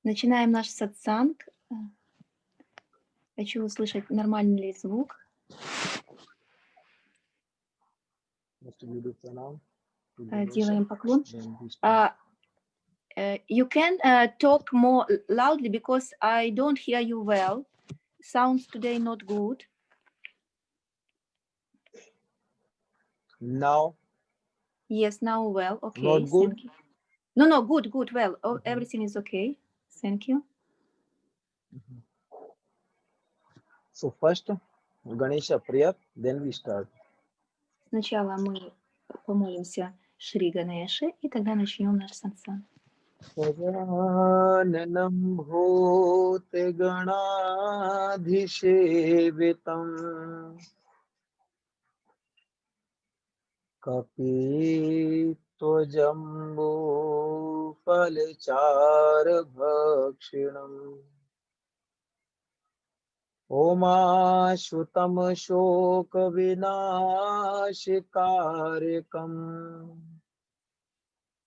Начинаем наш сатсанг. Хочу услышать, нормальный ли звук. Делаем поклон. You can talk more loudly because I don't hear you well. Sounds today not good. Now? Yes, now well. Okay. Not good? Thank you. No, good, well. Oh, everything is okay. Thank you. So first, Ganesha prayer, then we start. Сначала мы помолимся Шри Ганеше, и тогда начнем наш сатсанг. Sajananam bhote ganadhishevitam kapito jambu falchara bhakshinam Oma Shutam Shoka Vinashikarikam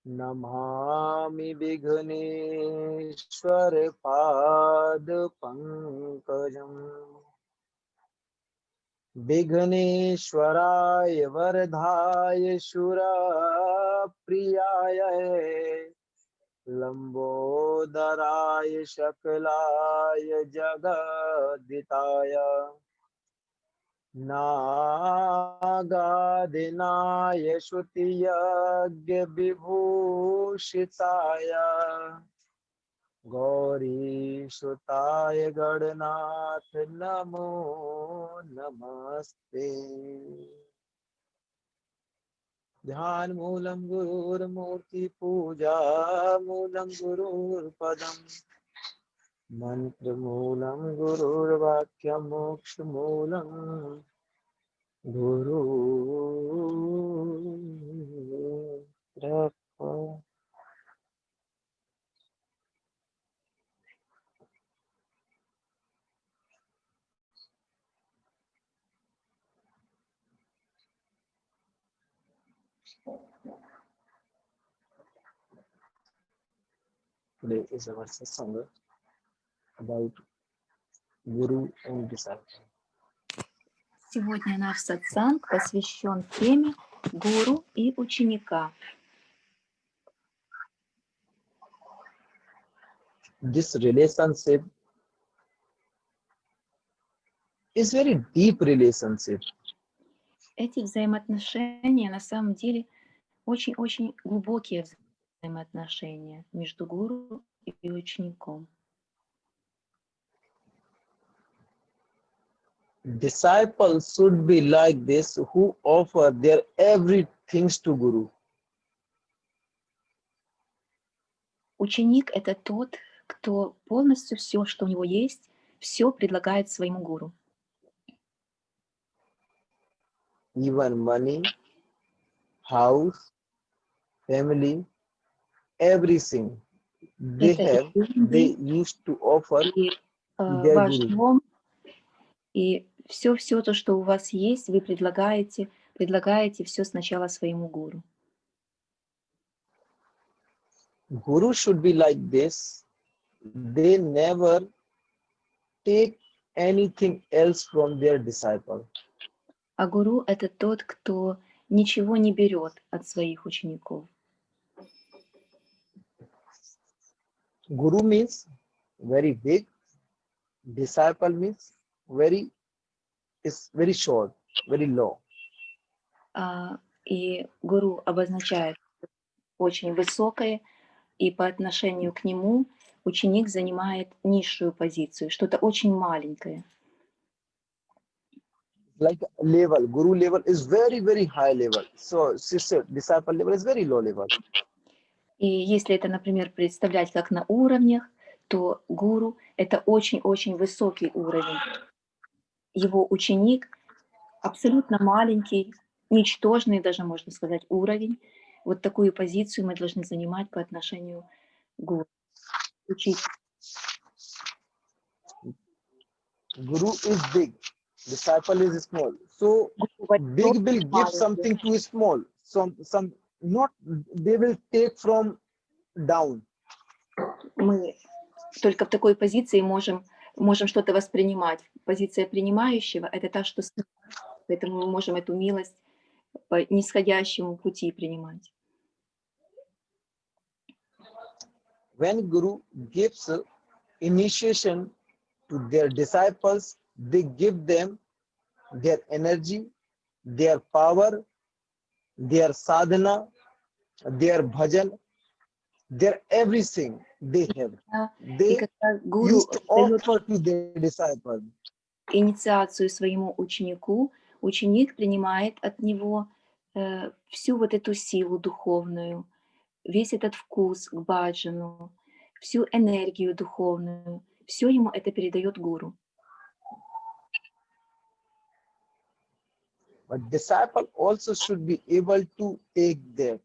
Namami Vighaneshwar Pad Pankajam Vighaneshwaraya Vardhaya Shura Priyaya Lambodharaya Shakalaya Jagaditaya Nagadinaya Shutiyagya Vibhushitaya Gauri Shutaya Gadanath Namo Namaste Dhyan Moolam Gurur Murti Puja Moolam Gurur Padam Mantra Moolam Gurur Vakya Moksha Moolam Guru Rafa. Today is our satsang about Guru and disciple. Сегодня наш сатсанг посвящен теме гуру и ученика. This relationship is very deep relationship. Эти взаимоотношения на самом деле очень-очень глубокие взаимоотношения между гуру и учеником. Disciples should be like this, who offer their everything to Guru. Ученик — это тот, кто полностью все, что у него есть, все предлагает своему гуру. Even money, house, family, everything they have, they used to offer their ваш Guru. дом и все то, что у вас есть, вы предлагаете все сначала своему гуру. Guru should be like this. They never take anything else from their disciple. А гуру — это тот, кто ничего не берет от своих учеников. Guru means very big. Disciple means very short, very low. И гуру обозначает очень высокое, и по отношению к нему ученик занимает низшую позицию, что-то очень маленькое. Like level, Guru level is very high level. So sister, disciple level is very low level. И если это, например, представлять как на уровнях, то гуру — это очень-очень высокий уровень. Его ученик — абсолютно маленький, ничтожный даже, можно сказать, уровень. Вот такую позицию мы должны занимать по отношению к гуру. Учитель. Guru is big, disciple is small. So big will give something to small. Some not they will take from down. Мы только в такой позиции можем что-то воспринимать. Позиция принимающего — это та, что снизу. Поэтому мы можем эту милость по нисходящему пути принимать. When Guru gives initiation to their disciples, they give them their energy, their power, their sadhana, their bhajan, their everything they have. И They когда гуру used to дает offer to their disciples. инициацию своему ученику, ученик принимает от него всю вот эту силу духовную, весь этот вкус к баджану, всю энергию духовную, все ему это передает гуру. But disciple also should be able to take that.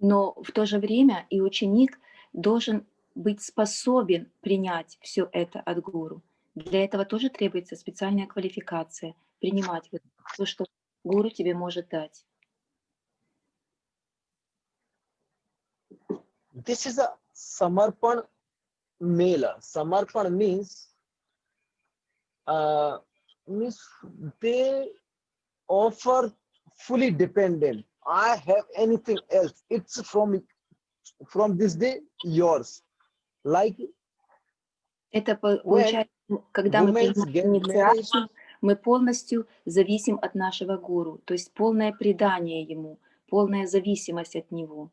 Но в то же время и ученик должен быть способен принять все это от гуру. Для этого тоже требуется специальная квалификация, принимать вот то, что гуру тебе может дать. This is a Samarpan Mela. Samarpan means they offer fully dependent. I have anything else. It's from this day yours. Like Это when получается, когда мы women принимаем get married, инициацию, мы полностью зависим от нашего гуру, то есть полное предание ему, полная зависимость от него.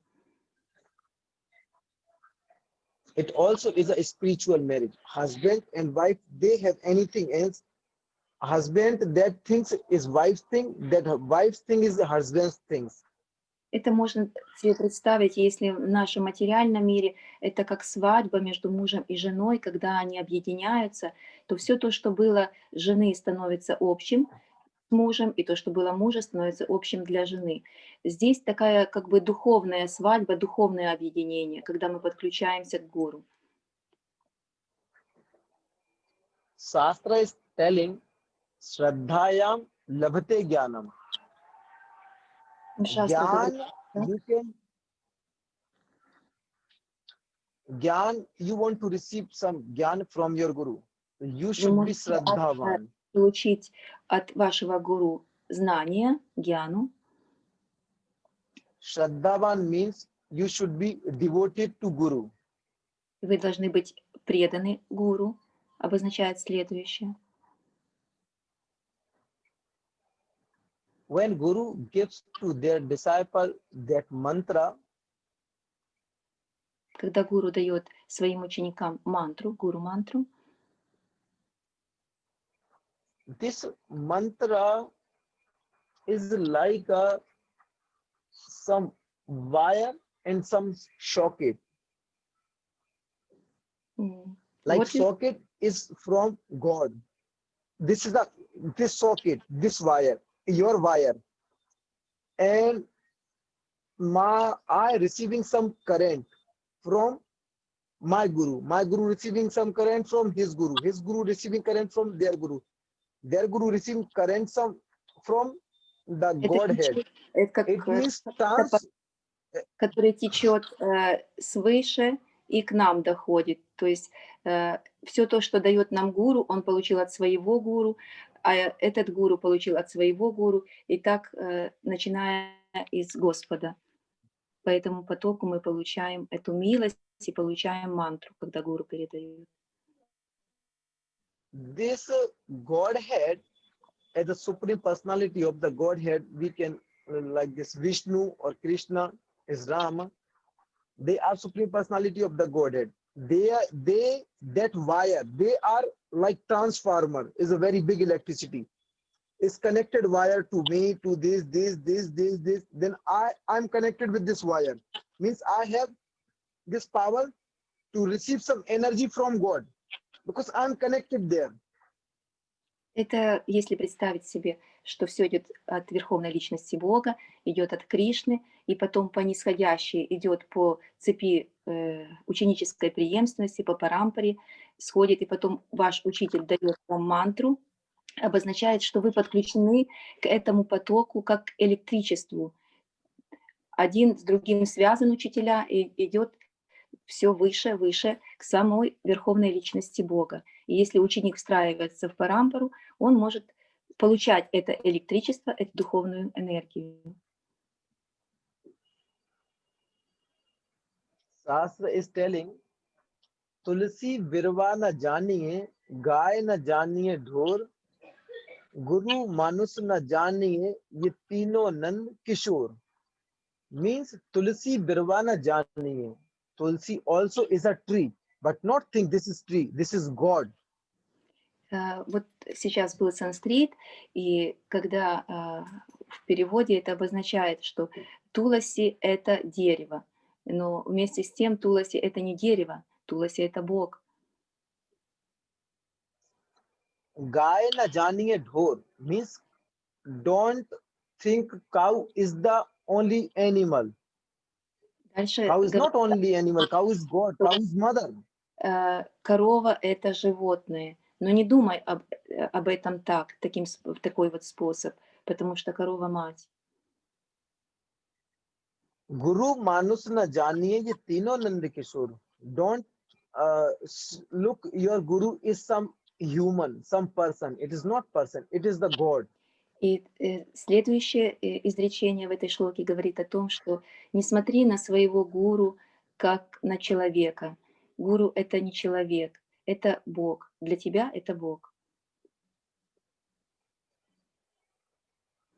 it also is a spiritual marriage. Husband and wife, they have anything else. Husband that thinks is wife's thing, that wife's thing is the husband's things. Это можно себе представить, если в нашем материальном мире это как свадьба между мужем и женой, когда они объединяются, то все то, что было жены, становится общим с мужем, и то, что было мужа, становится общим для жены. Здесь такая как бы духовная свадьба, духовное объединение, когда мы подключаемся к гуру. Shastra is telling Shraddhayam labhate jnanam. Шастра говорит, Gyan, you want to receive some gyan from your guru. You вы should be можете Shraddhavan. получить от вашего гуру знания, гьяну. Shraddhavan means you should be devoted to guru. Вы должны быть преданы гуру, обозначает следующее. When guru gives to their disciple that mantra, Когда гуру дает своим ученикам мантру, гуру-мантру, this mantra is like some wire and some socket. Like what is, socket is from God. This is this socket, this wire, your wire, and I receiving some current from my guru receiving some current from his guru receiving current from their guru receiving current from the Godhead. It means который течет свыше и к нам доходит. То есть все то, что дает нам гуру, он получил от своего гуру, а этот гуру получил от своего гуру, и так начиная из Господа. По этому потоку мы получаем эту милость и получаем мантру, когда гуру передает. This Godhead, as the supreme personality of the Godhead, we can like this Vishnu or Krishna is Rama. They are supreme personality of the Godhead. That wire, they are like transformer, is a very big electricity. Is connected wire to me, to this. Then I'm connected with this wire. Means I have this power to receive some energy from God because I'm connected there. Это если представить себе, что все идет от Верховной Личности Бога, идет от Кришны, и потом по нисходящей идет по цепи ученической преемственности, по парампаре, сходит, и потом ваш учитель дает вам мантру, обозначает, что вы подключены к этому потоку как к электричеству. Один с другим связан учителя, и идет все выше, выше к самой верховной личности Бога. И если ученик встраивается в парампару, он может получать это электричество, эту духовную энергию. Shastra is telling, तुलसी बिरवा न जानिए, गाय न जानिए ढोर, गुरु मानुष न जानिए, ये तीनों नंद Kishore. Means tulsi birva na janiye. Tulsi also is a tree, but not think this is tree, this is God. Вот сейчас был санскрит, и когда в переводе это обозначает, что Туласи — это дерево, но вместе с тем Туласи — это не дерево, Туласи — это Бог. Gaya na janiye dhor means don't think cow is the only animal. Дальше Cow is not говорится, only animal, cow is God, что cow is mother. корова — это животное, но не думай об этом так, в такой вот способ, потому что корова — мать. Guru manus na janiye, ye तीनों नंद Kishore. Don't look your guru is some human, some person. It is not person, it is the God. И следующее изречение в этой шлоке говорит о том, что не смотри на своего гуру как на человека. Гуру — это не человек, это Бог. Для тебя это Бог.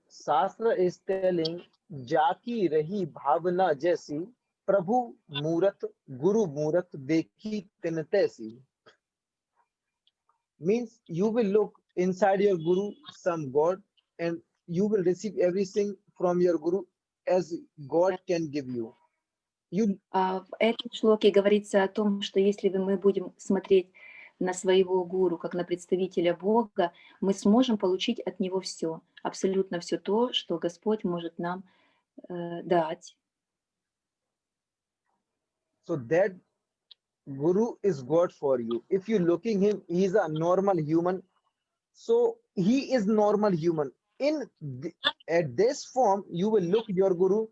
शास्त्र is telling, जाकी रही भावना जैसी, प्रभु मूरत गुरु मूरत देखी तिन तैसी. Means you will look inside your guru some God, and you will receive everything from your guru as God can give you. В этом шлоке говорится о том, что если мы будем смотреть на своего гуру как на представителя Бога, мы сможем получить от него все, абсолютно все то, что Господь может нам дать. So that guru is God for you. If you looking him, he is a normal human. So he is normal human. At this form, you will look your guru,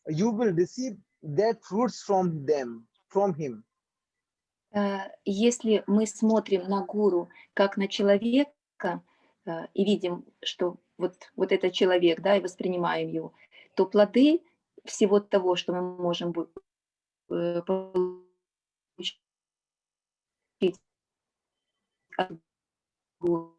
you will receive that fruits from them, from him. Если мы смотрим на гуру как на человека и видим, что вот этот человек, да, и воспринимаем его, то плоды всего того, что мы можем получить от гуру,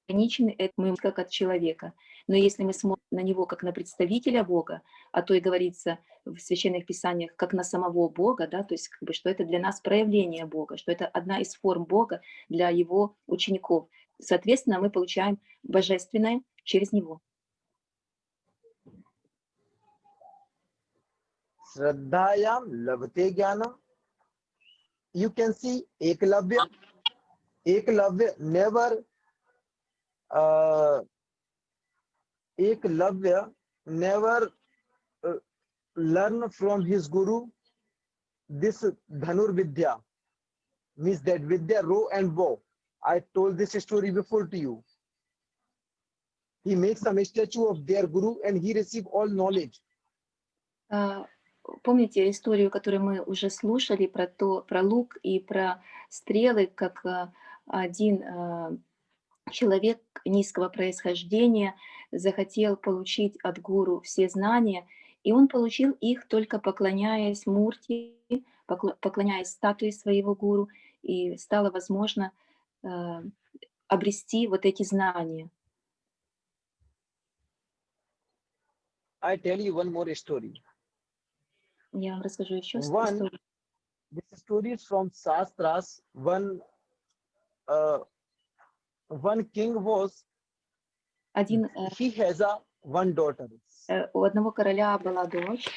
ограничены, это мы как от человека. Но если мы смотрим на него как на представителя Бога, а то и говорится в священных писаниях как на самого Бога, да, то есть как бы, что это для нас проявление Бога, что это одна из форм Бога для его учеников. Соответственно, мы получаем божественное через него. Shraddhayam lavate jnana. You can see Eklavya. Eklavya never learn from his guru this Dhanur Vidya, means that Vidya row and bow. I told this story before to you. He makes some statue of their guru and he receive all knowledge. Помните историю, которую мы уже слушали про лук и про стрелы, как один человек низкого происхождения захотел получить от гуру все знания, и он получил их только поклоняясь Мурти, поклоняясь статуе своего гуру, и стало возможно обрести вот эти знания. I tell you one more story. Я вам расскажу еще One, историю. this story is from Shastras. One king was, Один, he has one daughter. у одного короля была дочь,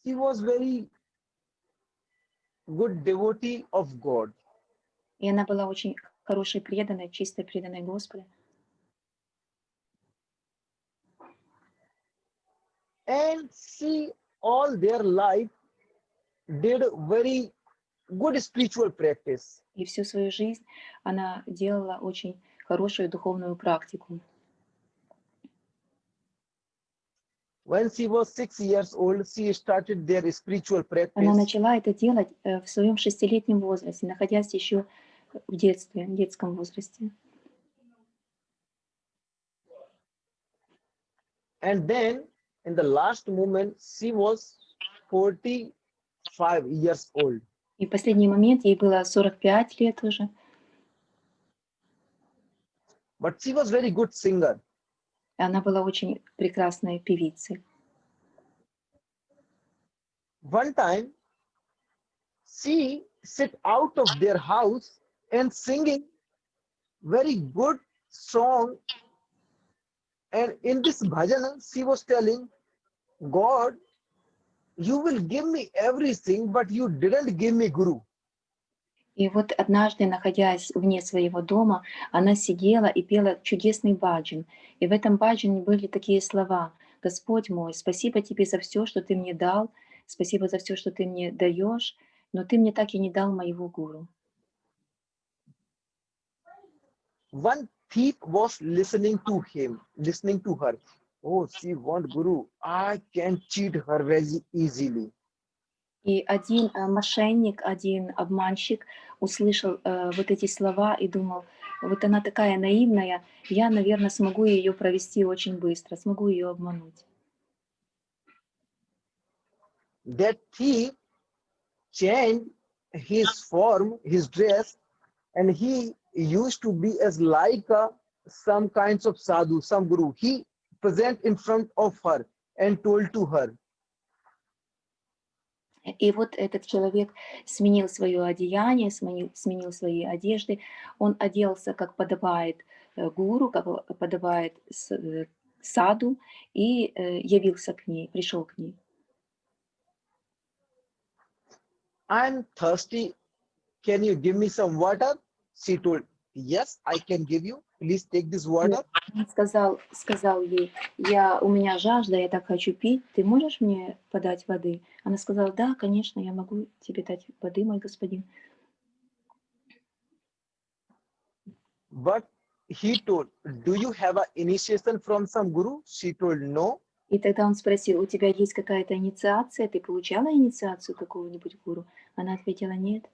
She was very good devotee of God. и она была очень хорошей, преданной, чистой, преданной Господу. And she all their life did very good spiritual practice. И всю свою жизнь она делала очень хорошую духовную практику. When she was 6 years old, she started their spiritual Она practice. начала это делать в своем 6-летнем возрасте, находясь еще в детстве, в детском возрасте. And then in the last moment, she was 45 years old. И в последний момент ей было 45 лет уже. But she was very good singer. И она была очень прекрасной певицей. One time, she sit out of their house and singing very good song. And in this bhajana, she was telling, God, you will give me everything, but you didn't give me Guru. И вот однажды, находясь вне своего дома, она сидела и пела чудесный баджан. И в этом баджане были такие слова: «Господь мой, спасибо тебе за все, что ты мне дал, спасибо за все, что ты мне даешь, но ты мне так и не дал моего гуру». One thief was listening to her. Oh, she want Guru. I can cheat her very easily. И один мошенник, один обманщик услышал вот эти слова и думал: вот она такая наивная, я, наверное, смогу ее провести очень быстро, смогу ее обмануть. That thief changed his form, his dress, and he used to be as like some kinds of sadhu, some guru. He present in front of her and told to her, И вот этот человек сменил свое одеяние, сменил свои одежды, он оделся, как подобает гуру, как подобает саду, и явился к ней, пришел к ней. I'm thirsty. Can you give me some water? She told, yes, I can give you. Please take this water. Он сказал ей: у меня жажда, я так хочу пить, ты можешь мне подать воды? Она сказала: да, конечно, я могу тебе дать воды, мой господин. But he told, do you have an initiation from some guru? She told, no. И тогда он спросил: у тебя есть какая-то инициация, ты получала инициацию какого-нибудь гуру? Она ответила: нет.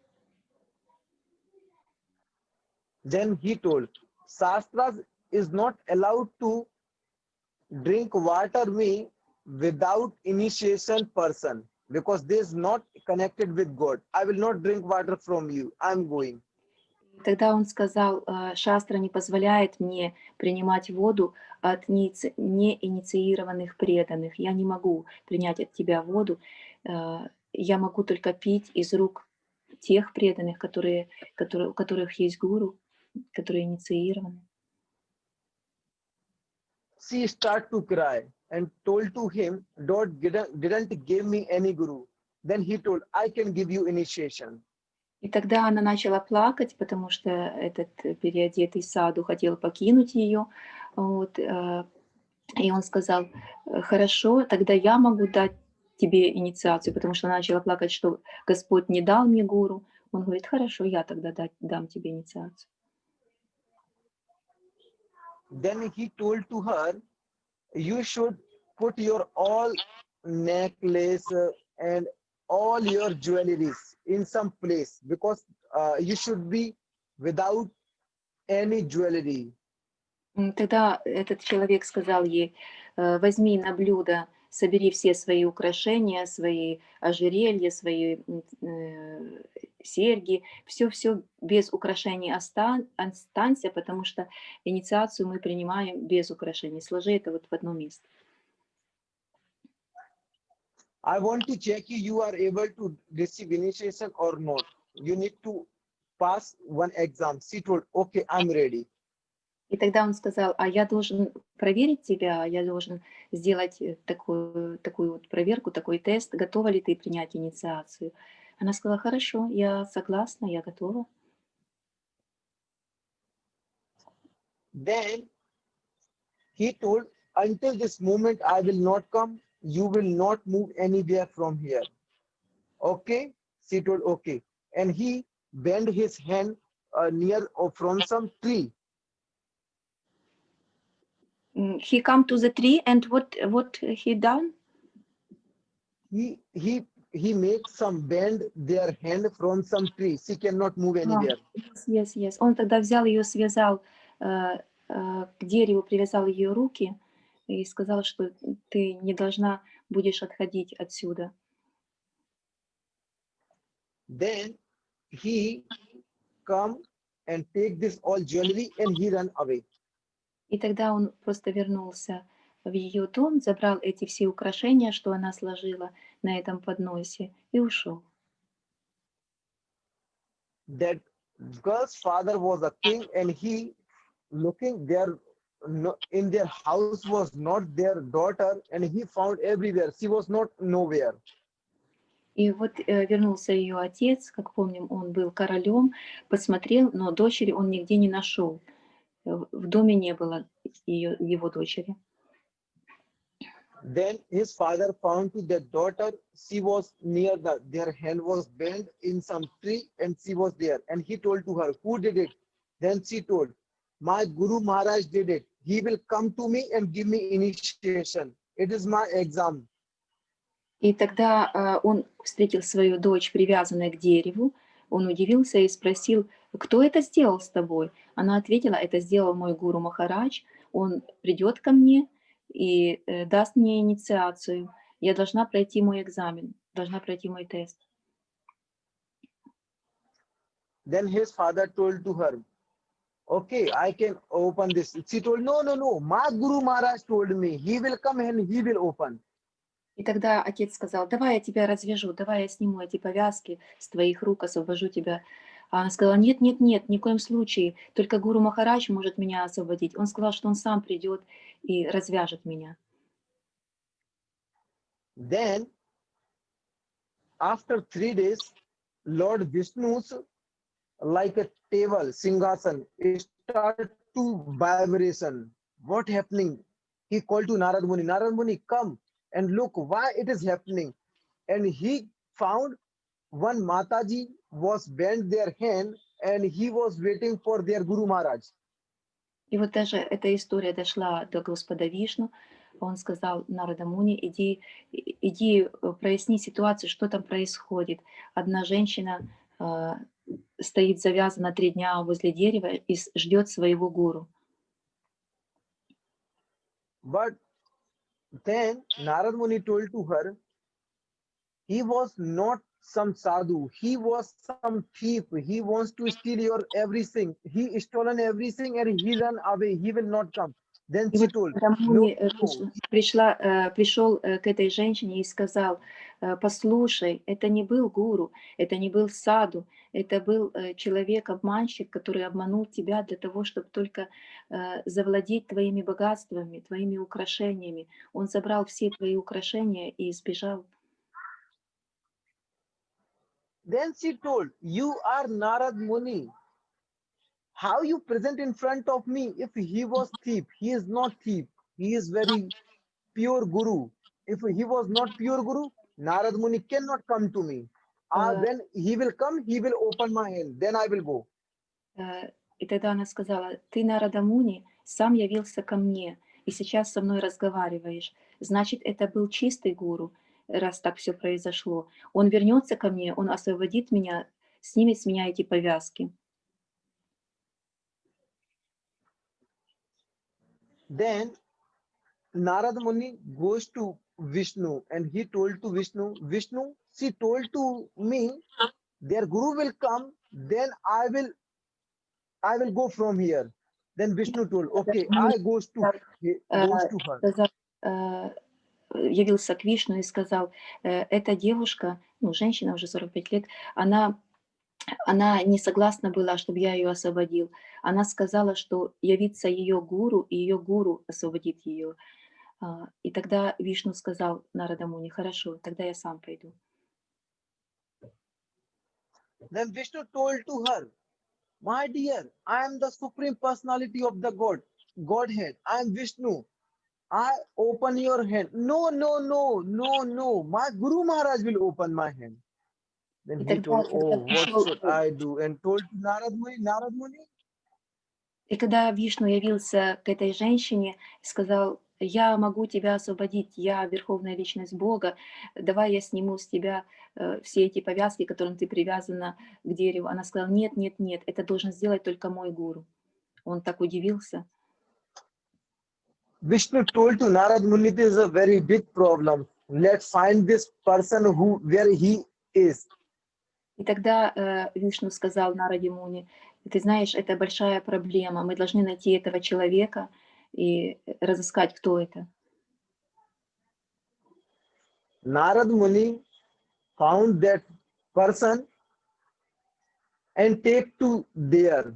Then he told, Shastras is not allowed to drink water me without initiation person because they is not connected with God. I will not drink water from you. I'm going. Тогда он сказал: шастра не позволяет мне принимать воду от неинициированных преданных. Я не могу принять от тебя воду. Я могу только пить из рук тех преданных, у которых есть гуру, которые инициированы. She started to cry and told to him, God didn't give me any guru. Then he told, I can give you initiation. И тогда она начала плакать, потому что этот переодетый саду хотел покинуть ее. Вот, и он сказал: хорошо, тогда я могу дать тебе инициацию, потому что она начала плакать, что Господь не дал мне гуру. Он говорит: хорошо, я тогда дам тебе инициацию. Then he told to her, you should put your all necklace and all your jewelries in some place because you should be without any jewelry. Тогда этот человек сказал ей: возьми на блюдо, собери все свои украшения, свои ожерелья, свои серьги, все без украшений останься, потому что инициацию мы принимаем без украшений. Сложи это вот в одно место. I want to check you are able to receive initiation or not. You need to pass one exam. She told, okay, I'm ready. И тогда он сказал: а я должен проверить тебя, я должен сделать такую вот проверку, такой тест, готова ли ты принять инициацию. Она сказала: хорошо, я согласна, я готова. Then he told, until this moment I will not come, you will not move anywhere from here. Okay? She told, okay. And he bent his hand near or from some tree. He come to the tree and what he done? He makes some bend their hand from some tree. She cannot move anywhere. Yes. Он тогда взял ее, связал к дереву, привязал ее руки и сказал, что ты не должна будешь отходить отсюда. Then he come and take this all jewelry and he run away. И тогда он просто вернулся в ее дом, забрал эти все украшения, что она сложила на этом подносе, и ушел. That girl's father was a king and he looking there in their house was not their daughter and he found everywhere. She was not nowhere. И вот вернулся ее отец, как помним, он был королем, посмотрел, но дочери он нигде не нашел. В доме не было его дочери. Then his father found to their daughter, she was near their hand was bent in some tree and she was there. And he told to her, who did it? Then she told, my Guru Maharaj did it. He will come to me and give me initiation. It is my exam. И тогда он встретил свою дочь, привязанной к дереву. Он удивился и спросил, кто это сделал с тобой? Она ответила, это сделал мой гуру Махарадж. Он придет ко мне и даст мне инициацию. Я должна пройти мой экзамен, должна пройти мой тест. Then his father told to her, okay, I can open this. She told, no. My Guru Maharaj told me, he will come and he will open. И тогда отец сказал, давай я тебя развяжу, давай я сниму эти повязки с твоих рук, освобожу тебя. А она сказала, нет, ни в коем случае, только Гуру Махарадж может меня освободить. Он сказал, что он сам придет и развяжет меня. Then, after 3 days, Lord Vishnu's like a table, Singhasan, started to vibration. What happening? He called to Narad Muni, come and look why it is happening. And he found one Mataji was bent their hand and he was waiting for their Guru Maharaj. И вот даже эта история дошла до Господа Вишну. Он сказал Нарада Муни, иди проясни ситуацию, что там происходит. Одна женщина стоит завязана 3 дня возле дерева и ждет своего гуру. But then Narad Muni told to her, he was not some sadhu, he was some thief. He wants to steal your everything. He stolen everything and he run away. He will not come. Then И she вот told, Рамуни no. пришел к этой женщине и сказал, послушай, это не был гуру, это не был саду, это был человек-обманщик, который обманул тебя для того, чтобы только завладеть твоими богатствами, твоими украшениями. Он забрал все твои украшения и сбежал. Then she told, you are Narad Muni. How you present in front of me? If he was thief, he is not thief. He is very pure guru. If he was not pure guru, Narad Muni cannot come to me. When he will come, he will open my hand. Then I will go. И тогда она сказала, ты, Нарада Муни, сам явился ко мне, и сейчас со мной разговариваешь. Значит, это был чистый гуру, раз так все произошло. Он вернется ко мне, он освободит меня, снимет с меня эти повязки. Then Narad Muni goes to Vishnu and he told to Vishnu, she told to me, their guru will come, then I will go from here. Then Vishnu told, okay, I goes to her. Явился к Вишну и сказал, эта девушка, ну, женщина уже 45 лет, она не согласна была, чтобы я ее освободил. Она сказала, что явится ее гуру, и ее гуру освободит ее. И тогда Вишну сказал Нарада Муни, хорошо, тогда я сам пойду. Then Vishnu told to her, my dear, I am the supreme personality of the Godhead. I am Vishnu. I open your hand. No. My Guru Maharaj will open my hand. Then he told, oh, what should I do? And told Narad Muni, И когда Вишну явился к этой женщине и сказал: «Я могу тебя освободить, я верховная личность Бога, давай я сниму с тебя все эти повязки, к которым ты привязана к дереву». Она сказала: «Нет, нет, нет, это должен сделать только мой гуру». Он так удивился. Vishnu told to Narad Muni, this is a very big problem. Let's find this person where he is. И тогда Вишну сказал Нараде Муни: «Ты знаешь, это большая проблема, мы должны найти этого человека и разыскать, кто это». Narad Muni found that person and take to there.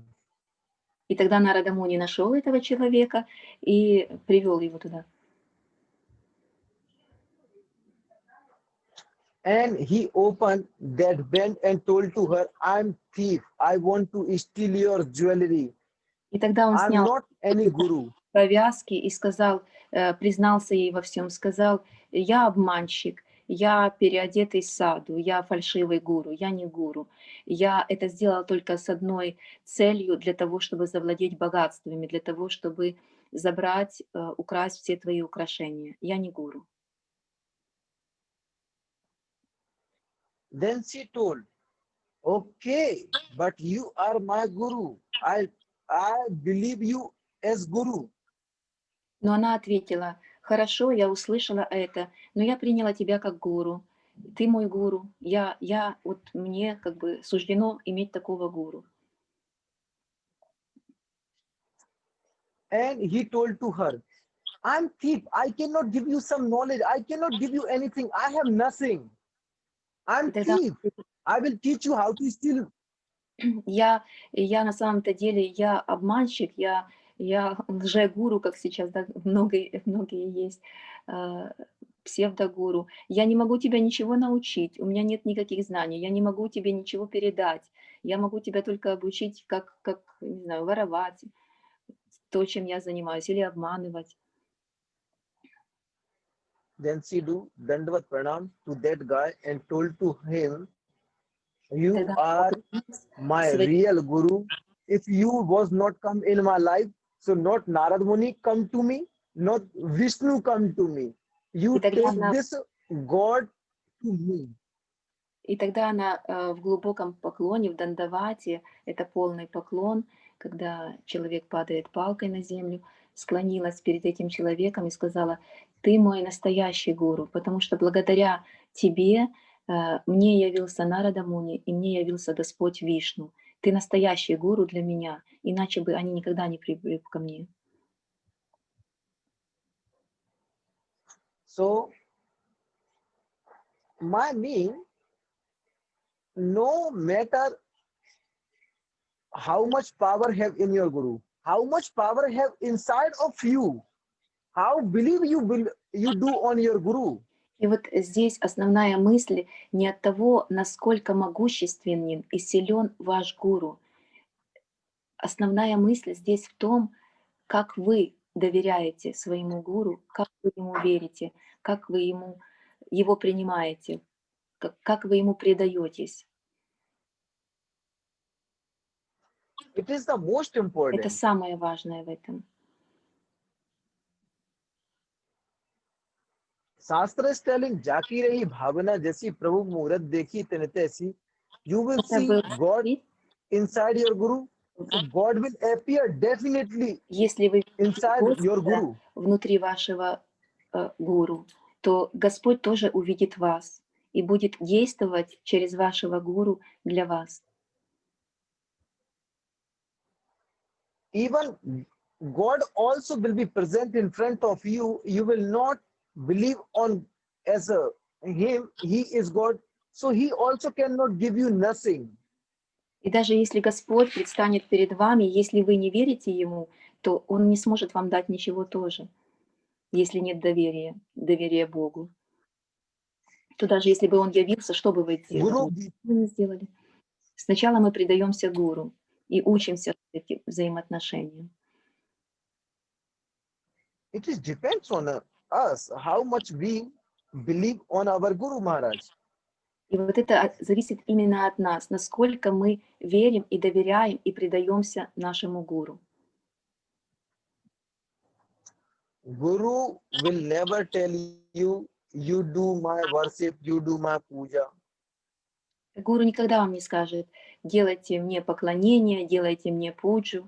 И тогда Нарада Муни нашел этого человека и привел его туда. And he opened that band and told to her, I'm thief. I want to steal your jewelry. И тогда он I'm снял not any guru. повязки и сказал, признался ей во всем, сказал: «Я обманщик, я переодетый саду, я фальшивый гуру, я не гуру. Я это сделал только с одной целью, для того, чтобы завладеть богатствами, для того, чтобы забрать, украсть все твои украшения. Я не гуру». Then she told, okay, but you are my guru. I believe you as guru. Но она ответила: «Хорошо, я услышала это, но я приняла тебя как гуру. Ты мой гуру. Вот мне как бы суждено иметь такого гуру». And he told to her, I'm thief. I cannot give you some knowledge. I cannot give you anything. I have nothing. И I'm тогда thief. I will teach you how to steal. я на самом-то деле, я обманщик, я лже-гуру, как сейчас, да, многие есть, а, псевдогуру. Я не могу тебя ничего научить, у меня нет никаких знаний, я не могу тебе ничего передать. Я могу тебя только обучить, как, не знаю, воровать то, чем я занимаюсь, или обманывать. Then she do Dandavat Pranam to that guy and told to him, И you тогда она are поклонилась my своей. real guru. If you was not come in my life, so not Narad Muni come to me, not Vishnu come to me. И You тогда take она this God to me. И тогда она в глубоком поклоне, в дандавате, это полный поклон, когда человек падает палкой на землю, склонилась перед этим человеком и сказала: «Ты мой настоящий гуру, потому что благодаря тебе мне явился Нарада Муни, и мне явился Господь Вишну. Ты настоящий гуру для меня, иначе бы они никогда не прибыли бы ко мне». So my mean, no matter how much power have in your guru, how much power have inside of you, how believe you do on your guru. И вот здесь основная мысль не от того, насколько могущественен и силен ваш гуру. Основная мысль здесь в том, как вы доверяете своему гуру, как вы ему верите, как вы его принимаете, как вы ему предаетесь. It is the most Это important. самое важное в этом. शास्त्र is telling जाकी रही भावना जैसी प्रभु मुहूर्त देखी तन तैसी. You will Это see был God стих. inside your guru. So God will appear definitely Если вы видите inside your Господа guru. внутри вашего гуру, то Господь тоже увидит вас и будет действовать через вашего гуру для вас. Even God also will be present in front of you. You will not believe on as a him. He is God. So he also cannot give you nothing. И даже если Господь предстанет перед вами, если вы не верите Ему, то Он не сможет вам дать ничего тоже, если нет доверия Богу. То даже если бы Он явился, что бы вы Guru, сделали? Вы не сделали. Сначала мы предаемся гуру и учимся этим взаимоотношениям. it is depends on us how much we believe on our Guru Maharaj. И вот это зависит именно от нас, насколько мы верим и доверяем и предаемся нашему гуру. Guru will never tell you, you do my worship, you do my puja. Гуру никогда вам не скажет: делайте мне поклонение, делайте мне пуджу.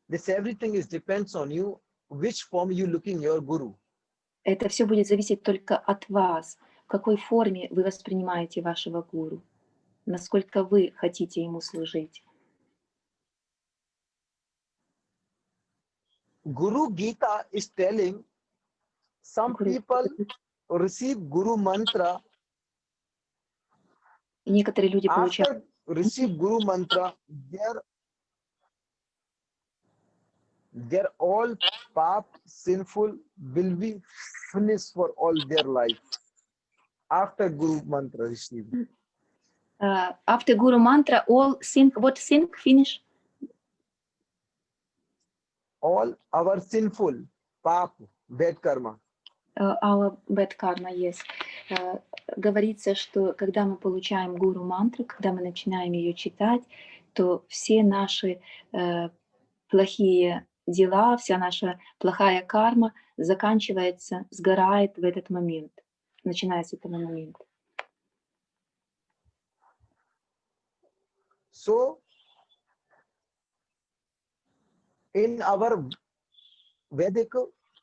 This everything is depends on you, which form you looking your Guru. Это все будет зависеть только от вас, в какой форме вы воспринимаете вашего гуру, насколько вы хотите ему служить. Guru Gita is telling some Гуру- people receive Guru mantra. Некоторые люди получают, After receive Guru mantra, their all pap sinful will be finished for all their life. After Guru mantra received. after Guru mantra, all sin, what sin finish? All our sinful pap, bad karma. Our bad karma, yes. Говорится, что когда мы получаем гуру мантру, когда мы начинаем ее читать, то все наши плохие дела, вся наша плохая карма заканчивается, сгорает в этот момент, начиная с этого момента. So, in our Vedic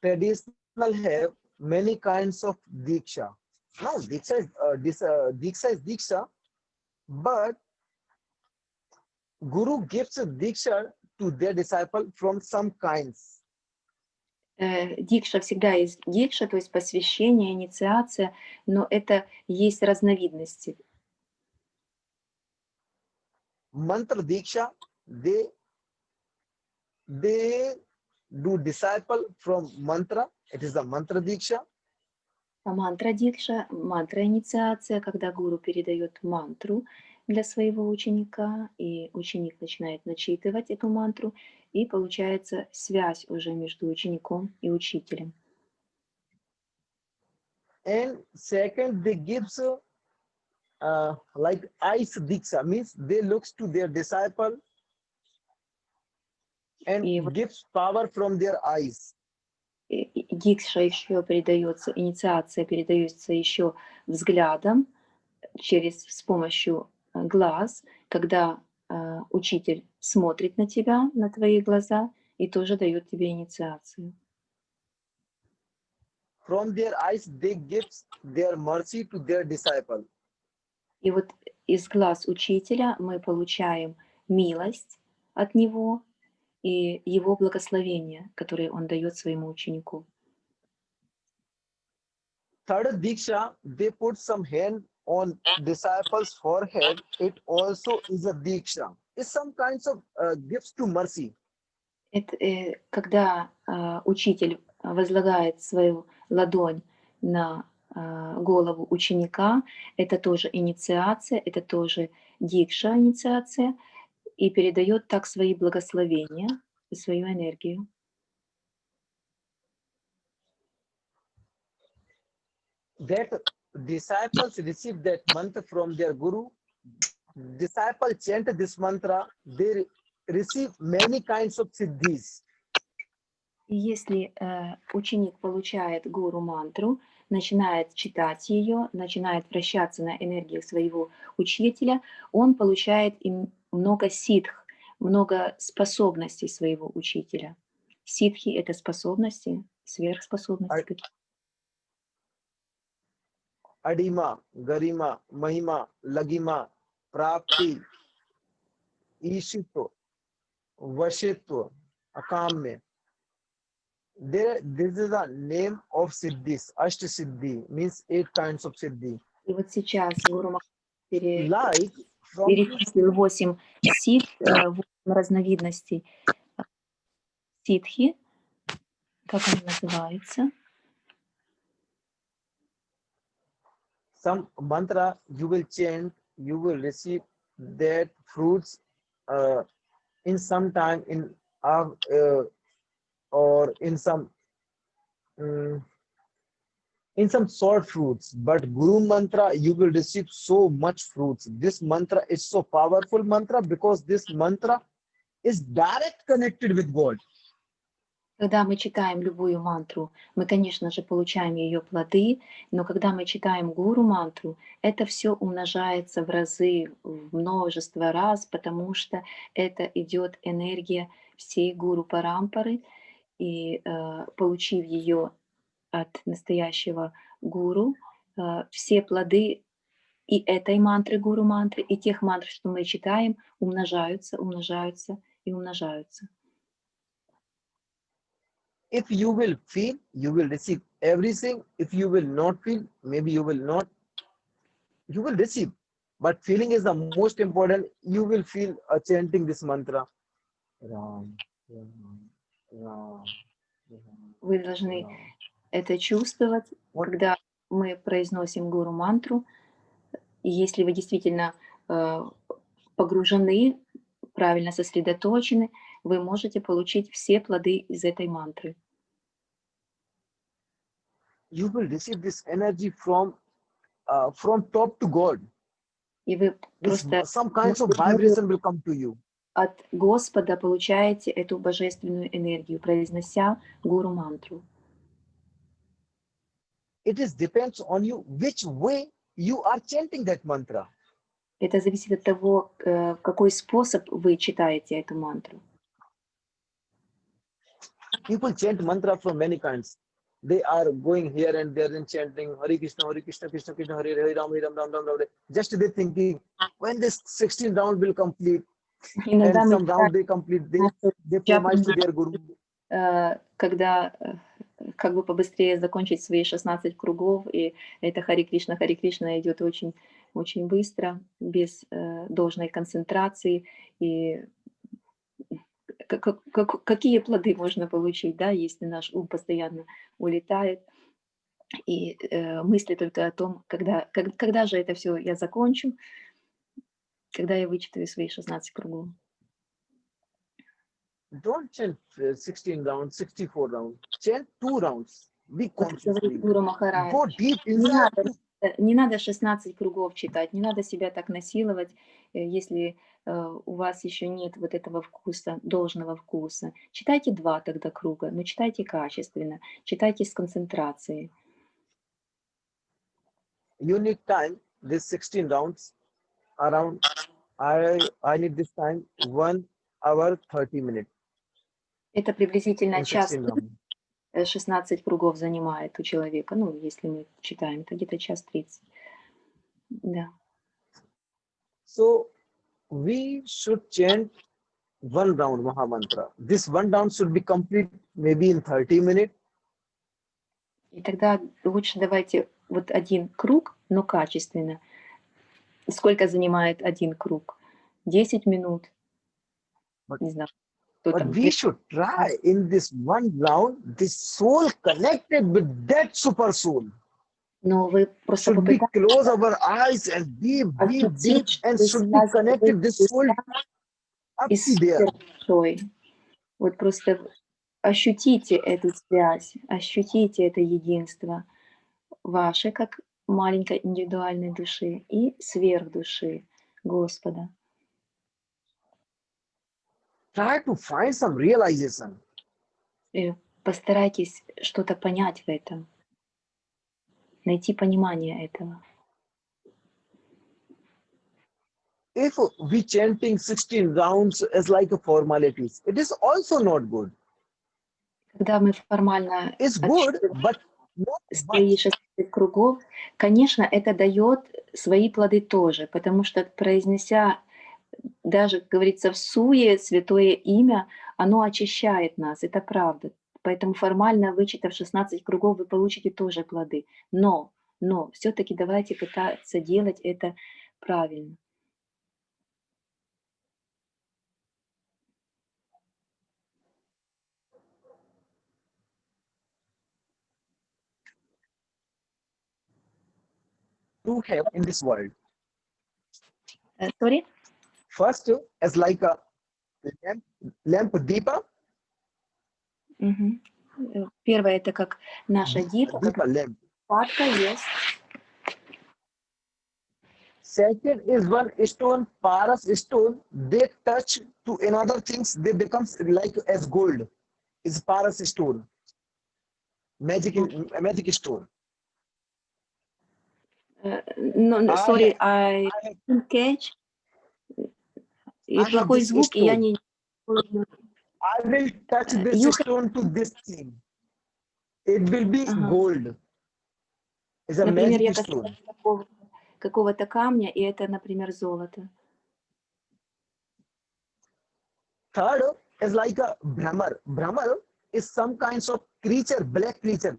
traditional have many kinds of diksha. Now, diksha is diksha, but Guru gives a diksha to their disciple from some kinds. Дикша всегда есть дикша, то есть посвящение, инициация, но это есть разновидности. Mantra diksha, they do disciple from mantra. It is the mantra diksha. Мантра дикша, мантра инициация, когда гуру передает мантру для своего ученика, и ученик начинает начитывать эту мантру, и получается связь уже между учеником и учителем. And second, they gives like eyes diksha, means they looks to their disciple and gives power from their eyes. Дикша еще передается, инициация передается еще взглядом, с помощью глаз, когда учитель смотрит на тебя, на твои глаза, и тоже дает тебе инициацию. From their eyes, they gives their mercy to their disciple. И вот из глаз учителя мы получаем милость от него и его благословение, которое он дает своему ученику. Third diksha, they put some hand on disciples' forehead. It also is a diksha. It's some kinds of gifts to mercy. Это, когда учитель возлагает свою ладонь на голову ученика, это тоже инициация, это тоже дикша инициация, и передает так свои благословения и свою энергию. That disciples receive that mantra from their guru. Disciples chant this mantra, they receive many kinds of siddhis. И если ученик получает гуру мантру, начинает читать ее, начинает вращаться на энергии своего учителя, он получает им много ситх, много способностей своего учителя. Ситхи — это способности, сверхспособности. Adima, Garima, Mahima, Lagima, Prapti, Ishito, Vashitva, Akamya. This is the name of siddhis. Ashta siddhi means 8 kinds of siddhi. И вот сейчас гуру Like перечислил 8 ситх, 8 разновидностей ситхи. Как они называются? Some mantra you will chant, you will receive that fruits in some time or in some short fruits, but Guru mantra you will receive so much fruits. This mantra is so powerful mantra because this mantra is direct connected with God. Когда мы читаем любую мантру, мы, конечно же, получаем ее плоды, но когда мы читаем гуру мантру, это все умножается в разы, в множество раз, потому что это идет энергия всей гуру парампары, и получив ее от настоящего гуру, все плоды и этой мантры, гуру мантры, и тех мантр, что мы читаем, умножаются, умножаются и умножаются. If you will feel, you will receive everything. If you will not feel, maybe you will not, you will receive. But feeling is the most important. You will feel chanting this mantra. Ram, Ram, Ram, Ram, Вы должны Ram. это чувствовать, What когда мы произносим гуру мантру. И если вы действительно погружены, правильно сосредоточены, вы можете получить все плоды из этой мантры. you will receive this energy from top to God. И вы This просто some kinds of напрямую vibration will come to you. от Господа получаете эту божественную энергию, произнося гуру мантру. It is depends on you which way you are chanting that mantra. Это зависит от того, какой способ вы читаете эту мантру. People chant mantra from many kinds. They are going here and there and chanting Hare Krishna, Krishna Krishna, Hare Hare, Ram Ram Ram Ram Ram. Just they thinking when this 16 round will complete, Иногда and мы some round читаем they complete, нашу they джапу, promise to their guru. когда как бы побыстрее закончить свои 16 кругов, и это Хари Кришна идет очень, очень быстро, без должной концентрации. И какие плоды можно получить, да, если наш ум постоянно улетает и мысли только о том, когда же это все я закончу, когда я вычитаю свои 16 кругов. Don't chant 16 rounds, 64 rounds. Chant 2 rounds. Be Вот как говорит consciously. Гуру Махарадж, Go deep не inside. надо, не надо 16 кругов читать, не надо себя так насиловать, если у вас еще нет вот этого вкуса, должного вкуса. Читайте 2 тогда круга, но читайте качественно, читайте с концентрацией. You need time. This 16 rounds around. I need this time 1 hour 30 minutes Это приблизительно in час 16 rounds. 16 кругов занимает у человека. Ну, если мы читаем, это где-то час 30. Да. So we should chant 1 round Mahamantra. This 1 round should be complete maybe in 30 minutes. И тогда лучше давайте вот один круг, но качественно. Сколько занимает один круг? 10 минут. Не знаю, кто But там. we should try in this 1 round, this soul connected with that super soul. Но вы просто Should we попытайтесь close our eyes and deep, deep, deep, ощутить, and что should be связь connected this soul up и to there. супер душой. Вот просто ощутите эту связь, ощутите это единство ваше, как маленькой индивидуальной души, и сверхдуши Господа. Try to find some realization. И постарайтесь что-то понять в этом, найти понимание этого. If we chanting 16 rounds as like a formalities, it is also not good. Когда мы формально It's good, отсчитываем but not свои much. 16 кругов, конечно, это дает свои плоды тоже, потому что, произнеся даже, как говорится, в суе святое имя, оно очищает нас, это правда. Поэтому формально вычитав 16 кругов, вы получите тоже плоды. Но все-таки давайте пытаться делать это правильно. To have in this world. Sorry? First, as like a lamp deepa. Мгм. Первое это как наша дипа, как Deepa lamp. падка есть. Second is one stone, paras stone. They touch to another things. They becomes like as gold. is Paras stone, magic stone. No, sorry, I have didn't catch. И I have плохой this звук, и я stone. не... I will touch this You stone to this thing. It will be Ага. gold. It's a Например, я magic stone. касаюсь какого-то камня, и это, например, золото. Third is like a Brahmar. Brahmar is some kinds of creature, black creature.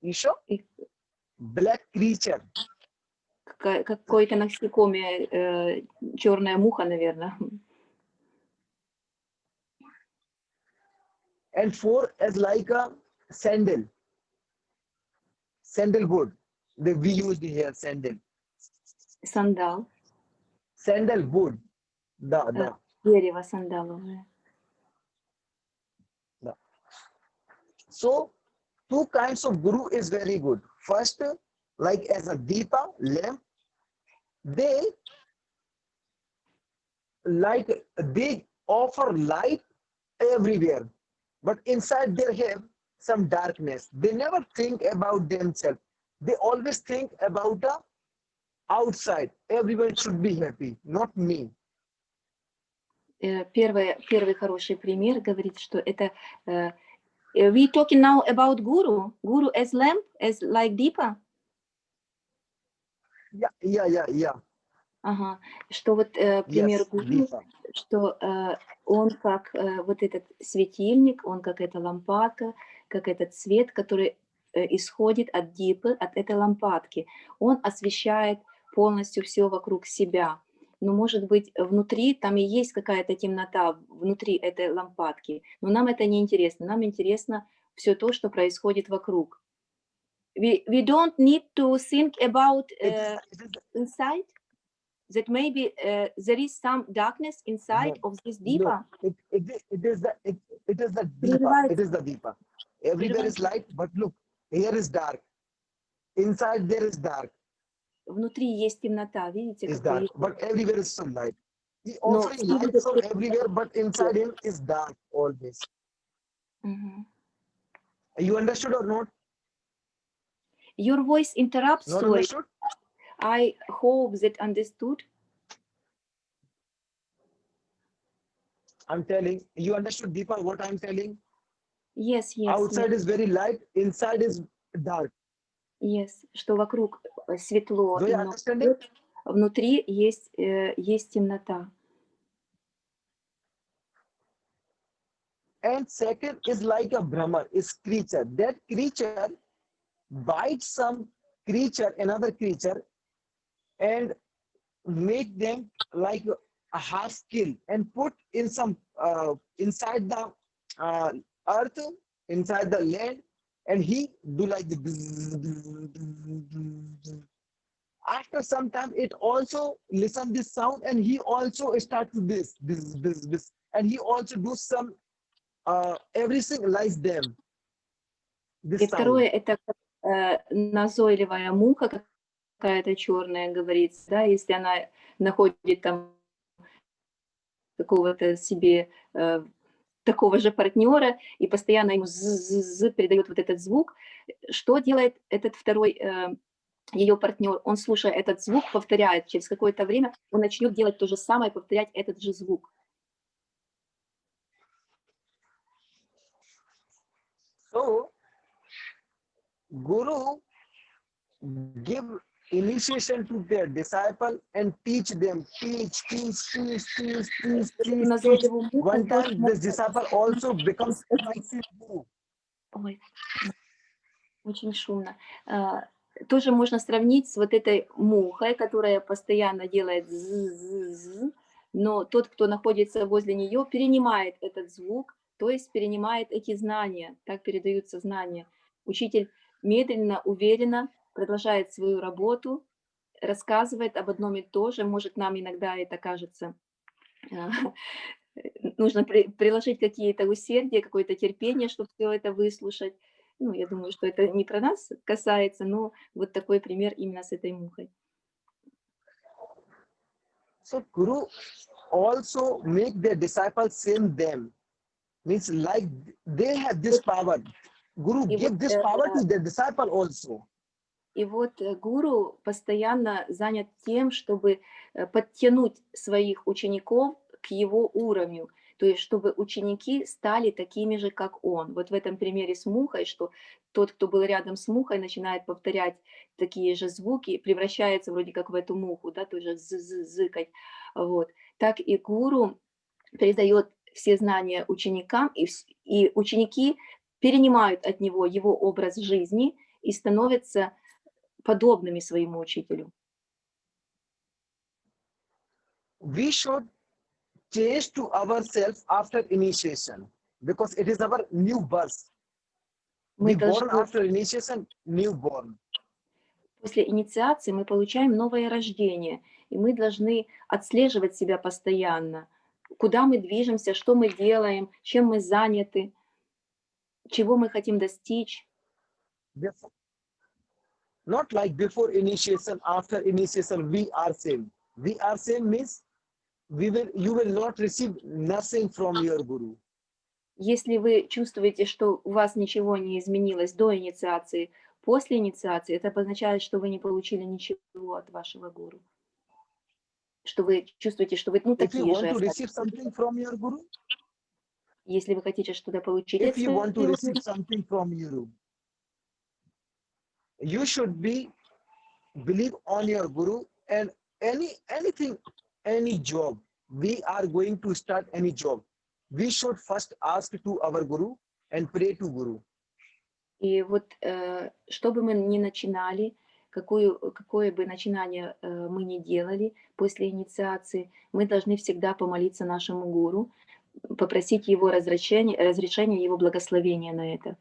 You sure? И Black creature. какое-то насекомое, черная муха, наверное. And four is like a sandal. Sandalwood. We use here sandal. Сандал. Sandalwood. The. Дерево сандаловое. So, two kinds of guru is very good. First, like as a deepa, lamp, they offer light everywhere, but inside they have some darkness. They never think about themselves. They always think about the outside. Everyone should be happy, not me. Первый хороший пример говорит, что это... we talking now about guru. Guru as lamp, as like deepa. Yeah. Ага. Что вот пример Yes, гуру, deepa. что он как вот этот светильник, он как эта лампадка, как этот свет, который исходит от дипы, от этой лампадки. Он освещает полностью все вокруг себя. Но, может быть, внутри там и есть какая-то темнота, внутри этой лампадки. Но нам это не интересно. Нам интересно все то, что происходит вокруг. We don't need to think about inside. That maybe there is some darkness inside of this deepa. Look, it is the deepa. It is the deepa. Everywhere is light, but look, here is dark. Inside there is dark. Внутри есть темнота, видите? Is dark, but everywhere is some light. He offering light from everywhere, but inside him is dark always. You understood or not? Your voice interrupts. Not understood? I hope that understood. I'm telling you understood, Deepa, what I'm telling? Yes. Outside is very light, inside is dark. Yes, что вокруг светло, Do you understand it? Внутри есть темнота. And second is like a Brahman, is creature. That creature bites some creature, another creature, and make them like a half kill and put in some inside the earth, inside the land, and he do like the after some time it also listen this sound and he also start to this and he also do some everything like them. This И второе, это назойливая муха какая-то черная, говорится, да, если она находит там какого-то себе такого же партнера и постоянно ему передает вот этот звук, что делает этот второй ее партнер? Он, слушая этот звук, повторяет, через какое-то время он начнет делать то же самое, повторять этот же звук. So, Guru give initiation to their disciple and teach them, teach. One time this disciple also becomes like Guru. Ой, очень шумно. Тоже можно сравнить с вот этой мухой, которая постоянно делает з-з-з, но тот, кто находится возле нее, перенимает этот звук, то есть перенимает эти знания, так передаются знания. Учитель медленно, уверенно продолжает свою работу, рассказывает об одном и том же, может, нам иногда это кажется, нужно приложить какие-то усердия, какое-то терпение, чтобы все это выслушать. Ну, я думаю, что это не про нас касается, но вот такой пример именно с этой мухой. So Guru also make their disciples same them. Means like they have this power. Guru И вот, give this power to their disciple also. гуру постоянно занят тем, чтобы подтянуть своих учеников к его уровню, то есть чтобы ученики стали такими же, как он. Вот в этом примере с мухой, что тот, кто был рядом с мухой, начинает повторять такие же звуки, превращается вроде как в эту муху, да, тоже зыкать. Вот. Так и гуру передает все знания ученикам, и ученики перенимают от него его образ жизни и становятся подобными своему учителю. We should change to ourselves after initiation because it is our new birth. Мы We born должны, after initiation, newborn. после инициации мы получаем новое рождение, и мы должны отслеживать себя постоянно, куда мы движемся, что мы делаем, чем мы заняты, чего мы хотим достичь. Therefore, not like before initiation, after initiation, we are same. We are same means you will not receive nothing from your guru. Если вы чувствуете, что у вас ничего не изменилось до инициации, после инициации, это обозначает, что вы не получили ничего от вашего гуру. Что вы чувствуете, что вы If you такие want же to остались. receive something from your guru, Если вы хотите что-то получить от if you want to своего receive something from your guru, you should be believe on your guru and anything, any job. We are going to start any job. We should first ask to our guru and pray to guru. И вот, что бы мы ни начинали, какое бы начинание мы ни делали после инициации, мы должны всегда помолиться нашему гуру, попросить его разрешения, его благословения на это.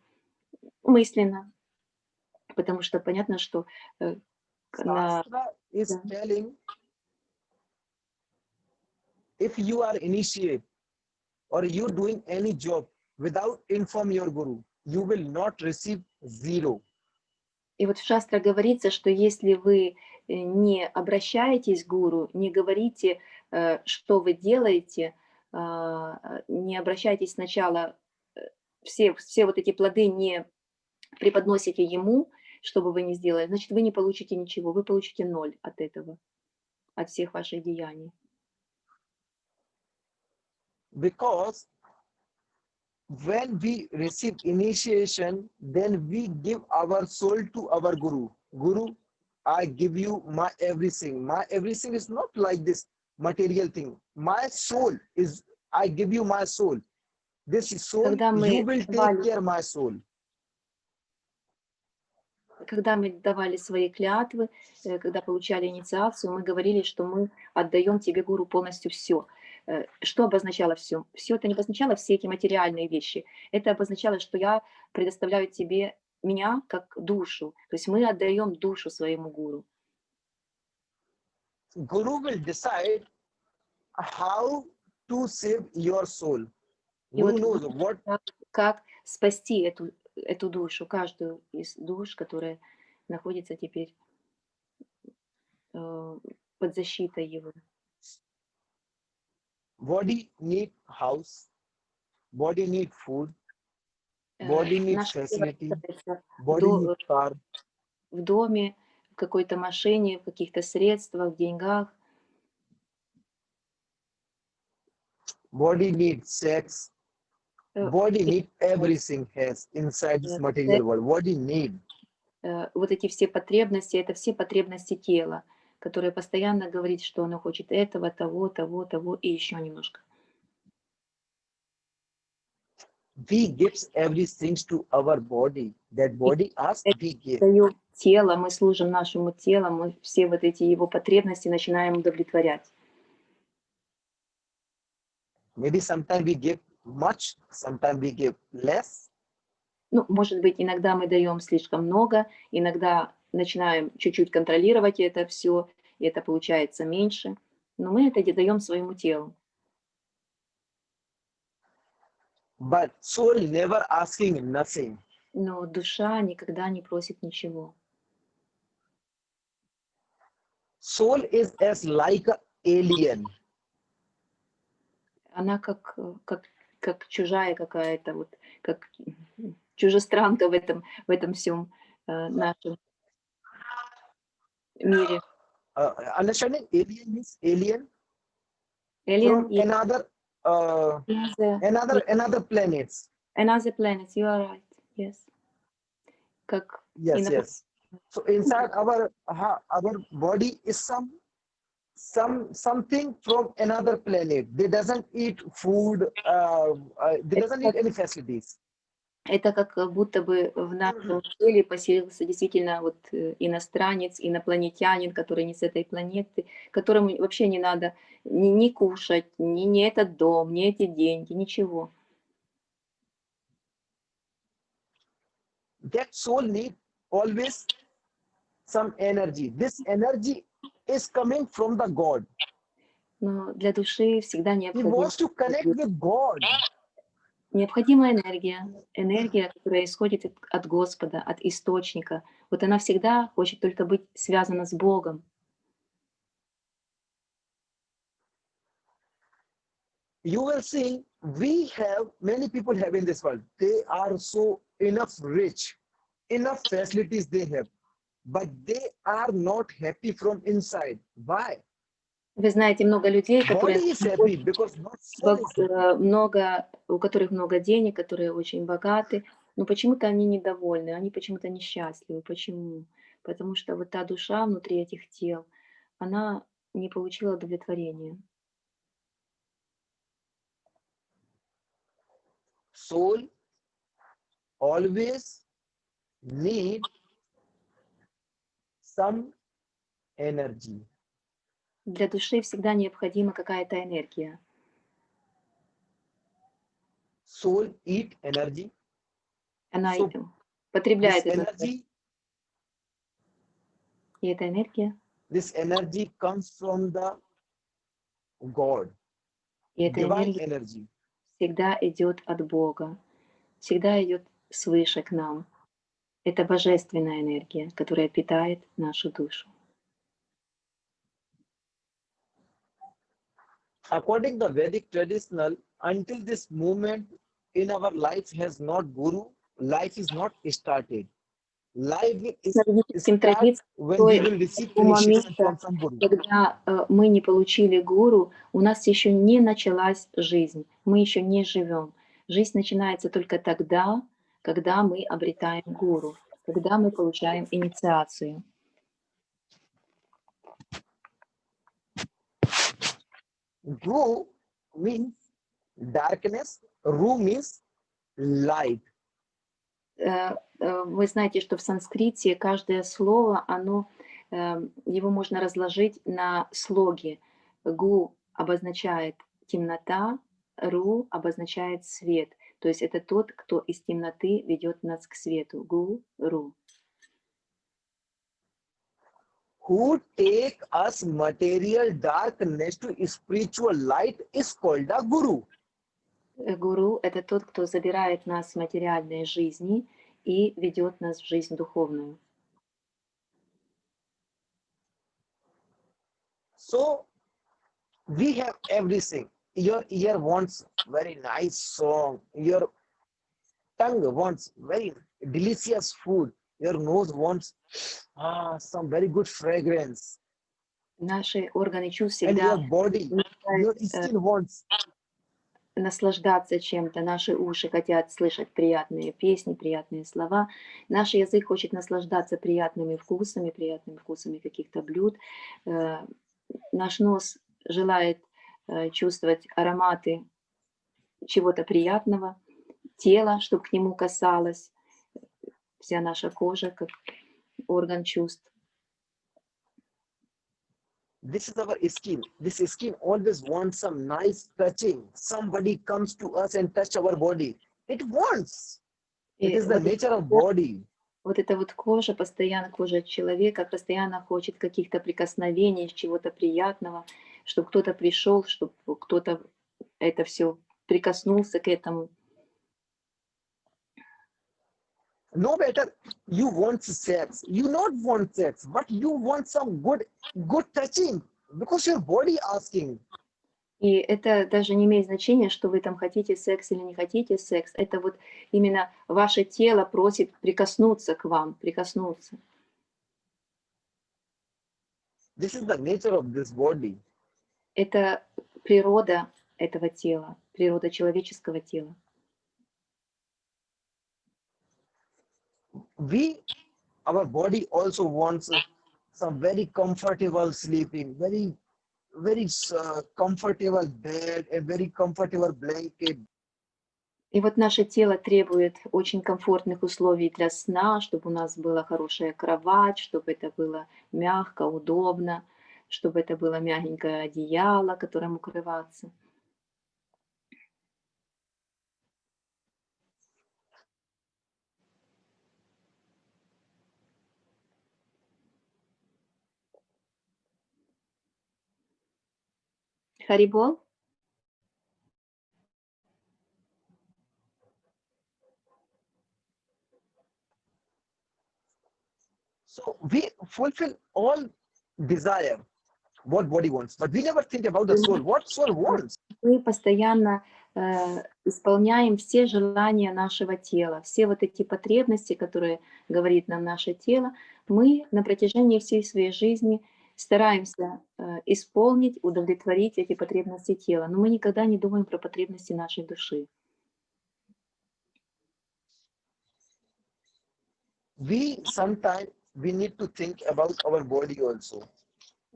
Мысленно. Потому что понятно, что Shastra is Да. telling if you are initiate or you're doing any job without inform your guru, you will not receive zero. И вот в шастре говорится, что если вы не обращаетесь к гуру, не говорите, что вы делаете, не обращайтесь сначала, все вот эти плоды не преподносите ему, что бы вы ни сделали, значит, вы не получите ничего, вы получите 0 от этого, от всех ваших деяний. Because when we receive initiation, then we give our soul to our guru. Guru, I give you my everything. My everything is not like this material thing. My soul is, I give you my soul. This soul, Когда you мы will take давали, care my soul. когда мы давали свои клятвы, когда получали инициацию, мы говорили, что мы отдаем тебе, гуру, полностью все. Что обозначало все? Все это не обозначало все эти материальные вещи. Это обозначало, что я предоставляю тебе меня как душу. То есть мы отдаем душу своему гуру. Guru will decide how to save your soul. И Guru вот knows гуру what. как спасти эту душу, каждую из душ, которая находится теперь под защитой его. Body need house, body need food, body need Наше тело facility, нуждается body need car. в доме, в какой-то машине, в каких-то средствах, в деньгах. Body need sex. Body need everything has inside this material world. Body need. Вот эти все потребности, это все потребности тела, которое постоянно говорит, что оно хочет этого, того, того, того и еще немножко. We gives everything to our body. That body asks, we give. Даем тело, мы служим нашему телу, мы все вот эти его потребности начинаем удовлетворять. Maybe sometimes we give much, sometimes we give less. Ну, может быть, иногда мы даем слишком много, иногда начинаем чуть-чуть контролировать это все, и это получается меньше, но мы это даем своему телу. But soul never asking nothing. Но душа никогда не просит ничего. Soul is as like an alien. Она как чужая какая-то, вот как чужестранка в этом всем нашем мире. Understanding alien means alien Alien, from yes, uh, yes, another planets. another planet, you are right, yes. Как Yes, инопланетяне. yes. So inside our body is something from another planet. They doesn't eat food. They doesn't eat any facilities. Это как будто бы в нашем теле поселился действительно вот иностранец, инопланетянин, который не с этой планеты, которому вообще не надо ни кушать, ни этот дом, ни эти деньги, ничего. That soul need always some energy. This energy is coming from the God. Но для души всегда He необходима wants to connect with God. необходима энергия, энергия, которая исходит от Господа, от Источника. Вот она всегда хочет только быть связана с Богом. You will see many people have in this world. They are so enough rich, enough facilities they have, but they are not happy from inside. Why? Вы знаете, много людей, которые Body is happy because not soul is happy. много, у которых много денег, которые очень богаты, но почему-то они недовольны, они почему-то несчастливы. Почему? Потому что вот та душа внутри этих тел, она не получила удовлетворения. Soul always need some energy. Для души всегда необходима какая-то энергия. Soul eat energy. Она So потребляет this эту энергию. energy, И эта энергия, this energy comes from the God, и эта divine энергия energy. всегда идет от Бога, всегда идет свыше к нам. Это божественная энергия, которая питает нашу душу. According to the Vedic traditional, until this moment in our life has not Guru, life is not started. Life По is ведическим start традициям, when we до will receive того initiation момента, from some Guru. когда мы не получили гуру, у нас еще не началась жизнь, мы еще не живем. Жизнь начинается только тогда, когда мы обретаем гуру, когда мы получаем инициацию. Guru means darkness, Ru means light. Вы знаете, что в санскрите каждое слово, его можно разложить на слоги. Гу обозначает темнота, ру обозначает свет. То есть это тот, кто из темноты ведет нас к свету. Гу, ру. Who take us material darkness to spiritual light is called a Guru. Гуру — это тот, кто забирает нас с материальной жизни и ведет нас в жизнь духовную. So we have everything. Your ear wants very nice song. Your tongue wants very delicious food. Your nose wants some very good fragrance. Наши органы чувств And your всегда body, your мечтают, skin wants. наслаждаться чем-то. Наши уши хотят слышать приятные песни, приятные слова. Наш язык хочет наслаждаться приятными вкусами каких-то блюд. Наш нос желает чувствовать ароматы чего-то приятного. Тело, чтобы к нему касалось. Вся наша кожа, как орган чувств. This is our skin. This skin always wants some nice touching. Somebody comes to us and touch our body. It wants. It is the nature of body. Вот эта вот кожа, постоянно кожа человека, постоянно хочет каких-то прикосновений, чего-то приятного, чтобы кто-то пришел, чтобы кто-то это все прикоснулся к этому. No matter you want sex, you not want sex, but you want some good touching because your body asking. И это даже не имеет значения, что вы там хотите секс или не хотите секс. Это вот именно ваше тело просит прикоснуться к вам, прикоснуться. This is the nature of this body. Это природа этого тела, природа человеческого тела. Our body also wants some very comfortable sleeping, very comfortable bed, a very comfortable blanket. И вот наше тело требует очень комфортных условий для сна, чтобы у нас была хорошая кровать, чтобы это было мягко, удобно, чтобы это было мягенькое одеяло, которым укрываться. Харибол? So we fulfill all desire what body wants, but we never think about the soul. What soul wants? Мы постоянно исполняем все желания нашего тела, все вот эти потребности, которые говорит нам наше тело, мы на протяжении всей своей жизни стараемся исполнить, удовлетворить эти потребности тела, но мы никогда не думаем про потребности нашей души. Sometimes we need to think about our body also.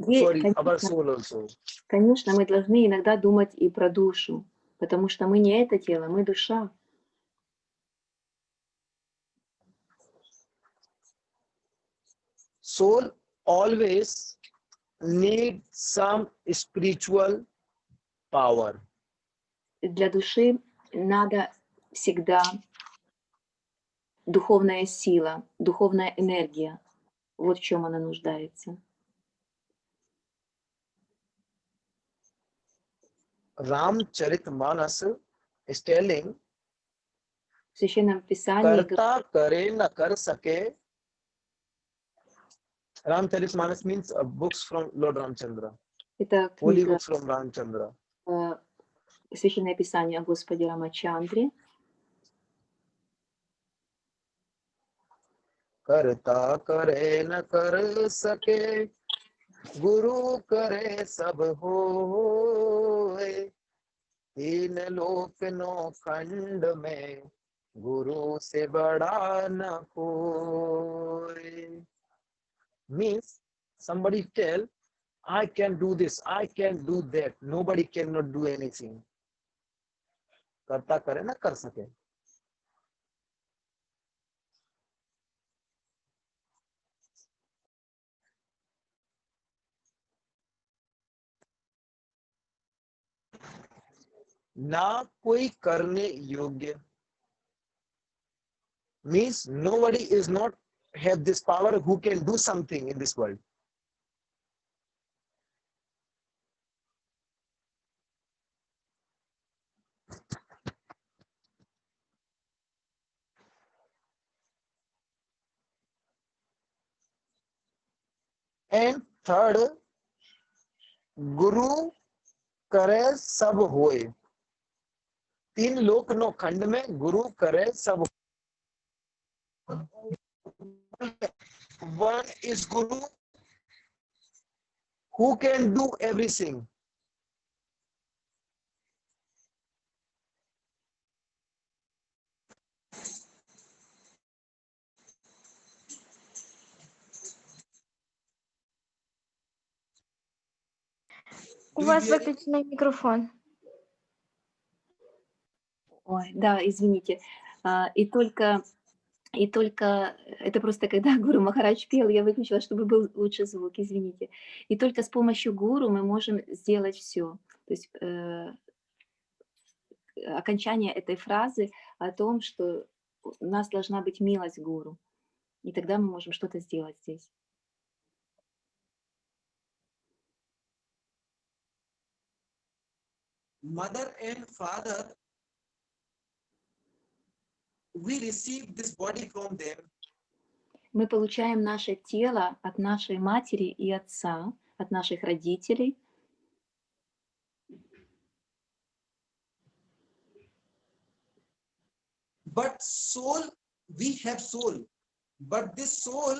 И, Sorry, our soul also. конечно, мы должны иногда думать и про душу, потому что мы не это тело, мы душа. Soul always need some spiritual power. Для души надо всегда духовная сила, духовная энергия. Вот в чем она нуждается. Ramcharitmanas is telling, В Священном Писании karta kare na kar sake. Ramcharitmanas means books from Lord Ramchandra. это Holy книга, books from Ramchandra. Священное Писание о Господе Рамачандре. करता करे न कर सके गुरु करे सब होए तीन लोक नौ खंड में गुरु से बड़ा न कोई. Means somebody tell, I can do this, I can do that, nobody cannot do anything. करता करे न कर सके. ना कोई करने योग्य. Means nobody is not have this power who can do something in this world. And third, गुरु करे सब होए. तीन लोक नो खंड में गुरु करे सब. One is Guru who can do everything. У вас выключенный микрофон. Ой, да, извините. И только это просто когда Гуру Махарадж пел, я выключила, чтобы был лучше звук, извините. И только с помощью гуру мы можем сделать все. То есть окончание этой фразы о том, что у нас должна быть милость гуру. И тогда мы можем что-то сделать здесь. Mother and father, we receive this body from them. Мы получаем наше тело от нашей матери и отца, от наших родителей. But soul, we have soul, but this soul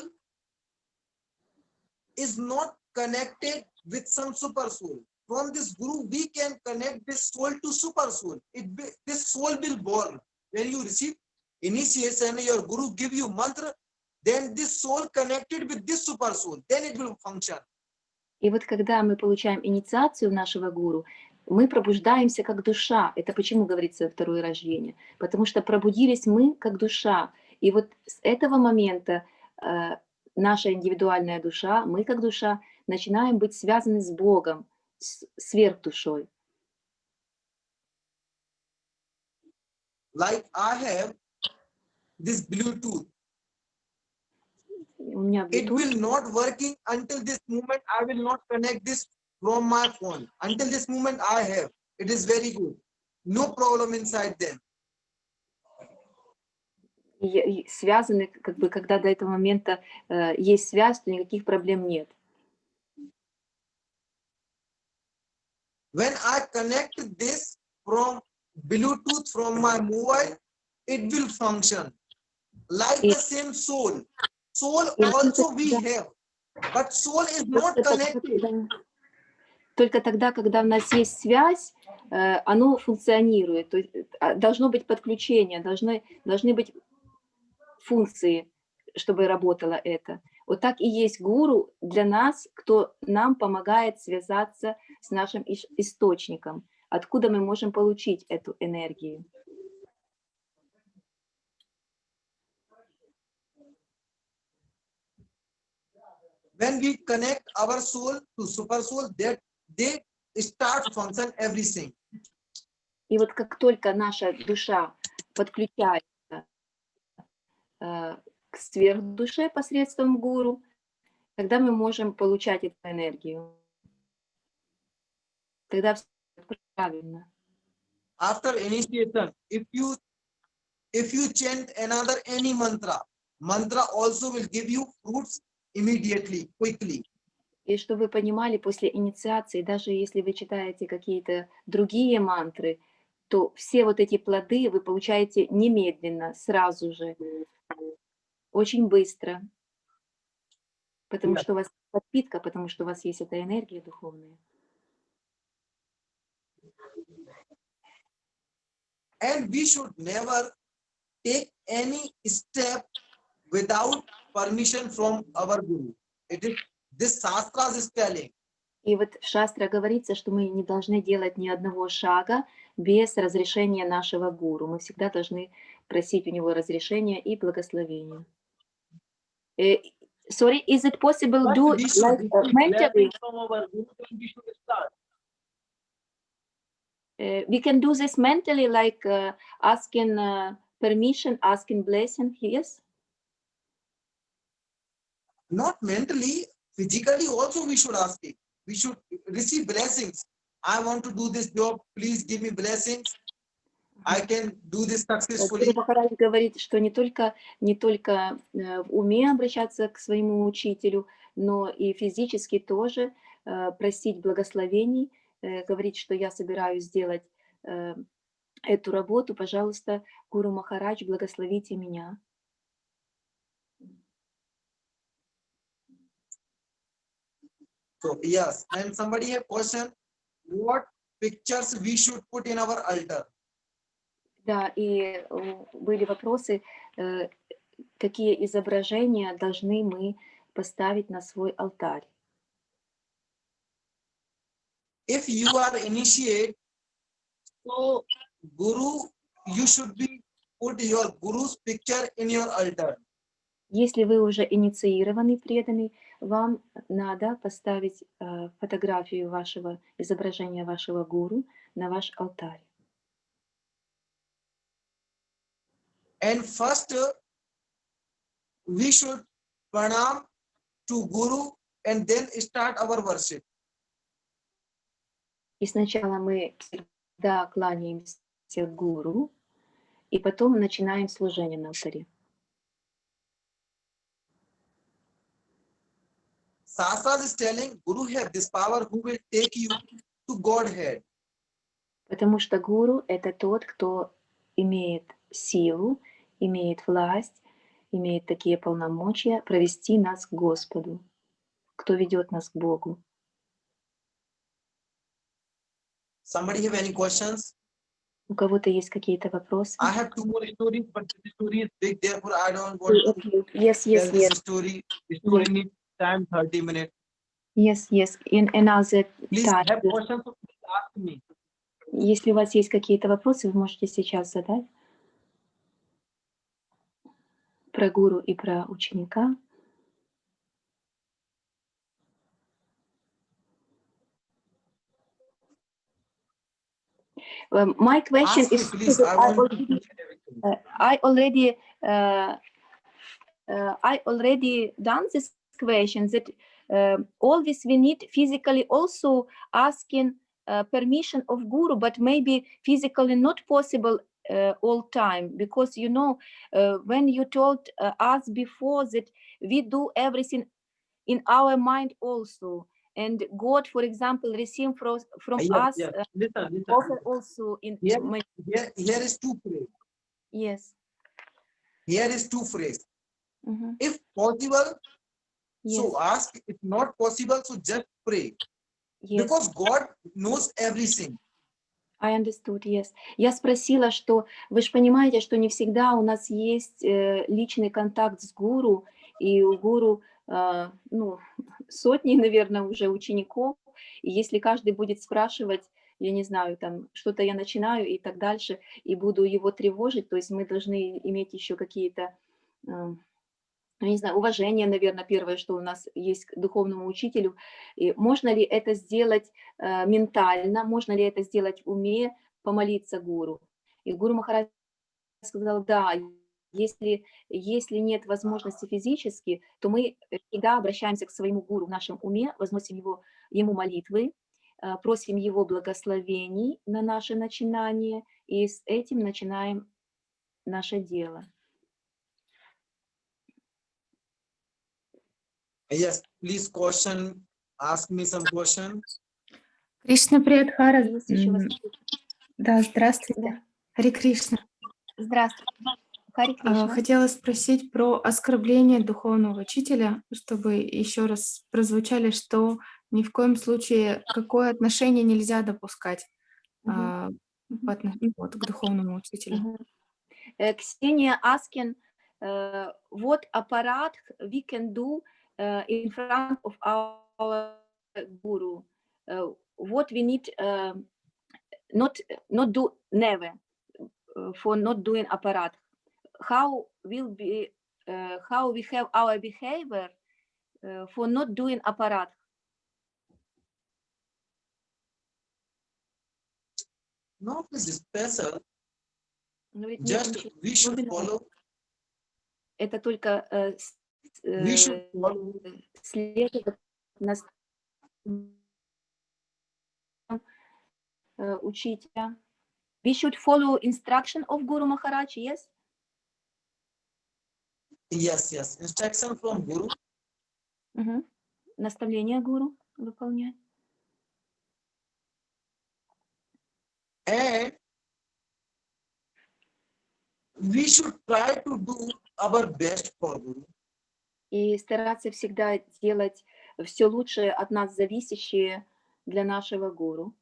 is not connected with some super soul. From this guru, we can connect this soul to super soul. This soul will born. When you receive initiation, your guru give you mantra, then this soul connected with this super soul, then it will function. И вот когда мы получаем инициацию нашего гуру, мы пробуждаемся как душа. Это почему говорится второе рождение? Потому что пробудились мы как душа. И вот с этого момента наша индивидуальная душа, мы как душа, начинаем быть связаны с Богом, с сверхдушой. Like I have this Bluetooth. У меня It Bluetooth. will not working until this moment. I will not connect this from my phone. Until this moment I have. It is very good. No problem inside them. И связаны, как бы, когда до этого момента есть связь, то никаких проблем нет. When I connect this from Bluetooth from my mobile, it will function like the same soul. Soul also we have, but soul is not connected. Только тогда, когда у нас есть связь, оно функционирует. То есть должно быть подключение, должны быть функции, чтобы работало это. Вот так и есть гуру для нас, кто нам помогает связаться с нашим источником, откуда мы можем получить эту энергию. When we connect our soul to super soul, that they start function everything. И вот как только наша душа подключается к сверхдуше посредством гуру, тогда мы можем получать эту энергию. Тогда все правильно. After initiation, if you chant another any mantra also will give you fruits immediately, quickly. И чтобы вы понимали, после инициации, даже если вы читаете какие-то другие мантры, то все вот эти плоды вы получаете немедленно, сразу же, очень быстро, потому что у вас подпитка, потому что у вас есть эта энергия духовная. And we should never take any step without permission from our guru. It is this Shastras is telling. И вот в шастре говорится, что мы не должны делать ни одного шага без разрешения нашего гуру. Мы всегда должны просить у него разрешения и благословения. Sorry, is it possible to do like mentally? We can do this mentally, like asking permission, asking blessing, yes? Not mentally, physically also we should ask it. We should receive blessings. I want to do this job, please give me blessings. I can do this successfully. Гуру Махарадж говорит, что не только в уме обращаться к своему учителю, но и физически тоже просить благословений, говорить, что я собираюсь сделать эту работу, пожалуйста, Гуру Махарадж, благословите меня. So yes, and somebody have question, what pictures we should put in our altar? Да, и были вопросы, какие изображения должны мы поставить на свой алтарь. If you are initiate, so Guru, you should be put your Guru's picture in your altar. Если вы уже инициированный, преданный, вам надо поставить фотографию вашего, изображения вашего гуру на ваш алтарь. And first, we should pranam to Guru and then start our worship. И сначала мы всегда кланяемся гуру, и потом начинаем служение на алтаре. Shastras is telling Guru have this power who will take you to Godhead. Потому что гуру — это тот, кто имеет силу, имеет власть, имеет такие полномочия провести нас к Господу, кто ведет нас к Богу. Somebody have any questions? У кого-то есть какие-то вопросы? I have two more stories, but this story is big, therefore I don't want to Okay. Yes, tell yes, this yes, story. The story needs time 30 minutes. yes, yes. In another Please time. have questions, so please ask me. Если у вас есть какие-то вопросы, вы можете сейчас задать про гуру и про ученика. My question Ask me, is, please. I want to hear everything. I already done this question that always we need physically also asking permission of guru, but maybe physically not possible all time, because you know when you told us before that we do everything in our mind also, and God, for example, receive from Yes, us yes. Listen. offer also in Here is two phrases. yes. Here is two phrases. Mhm. If possible, Yes. so ask. If not possible, so just pray. Yes. Because God knows everything. I understood, yes. Я спросила, что вы же понимаете, что не всегда у нас есть личный контакт с гуру, и у гуру ну, сотни, наверное, уже учеников, и если каждый будет спрашивать, я не знаю, там что-то я начинаю и так дальше, и буду его тревожить, то есть мы должны иметь еще какие-то, ну, не знаю, уважение, наверное, первое, что у нас есть к духовному учителю. И можно ли это сделать ментально, можно ли это сделать в уме, помолиться гуру? И гуру Махарадж сказал, да, если нет возможности физически, то мы всегда обращаемся к своему гуру в нашем уме, возносим ему молитвы, просим его благословений на наше начинание, и с этим начинаем наше дело. Yes, please ask me some question. Кришна привет, Хара. Есть еще вас? Да, здравствуйте. Да. Хари Кришна. Здравствуйте. Хари Кришна. Хотела спросить про оскорбление духовного учителя, чтобы еще раз прозвучали, что ни в коем случае какое отношение нельзя допускать к духовному учителю. Ksenia asking what apparat we can do in front of our guru. What we need not do never for not doing apparat. How we have our behavior for not doing apparat. No, this is special. Говорит, Just we should follow. Это только We should follow. следовать учителя. We should follow instruction of Guru Maharaj, yes? Yes. Instruction from Guru. Наставление гуру выполнять. And we should try to do our best for Guru. И стараться всегда делать все лучшее от нас зависящее для нашего гуру.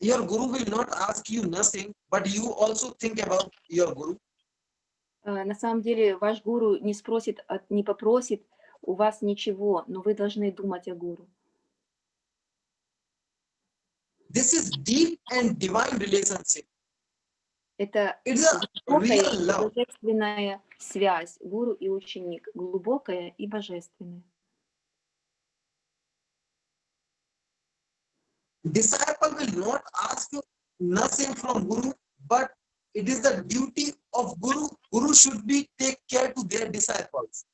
Your Guru will not ask you nothing, but you also think about your Guru. На самом деле ваш гуру не попросит у вас ничего, но вы должны думать о гуру. This is deep and divine relationship. Это It's a глубокая real и love. божественная связь, гуру и ученик, глубокая и божественная. Disciple will not ask you nothing from Guru, but it is the duty of Guru. Guru should be take care to their disciples.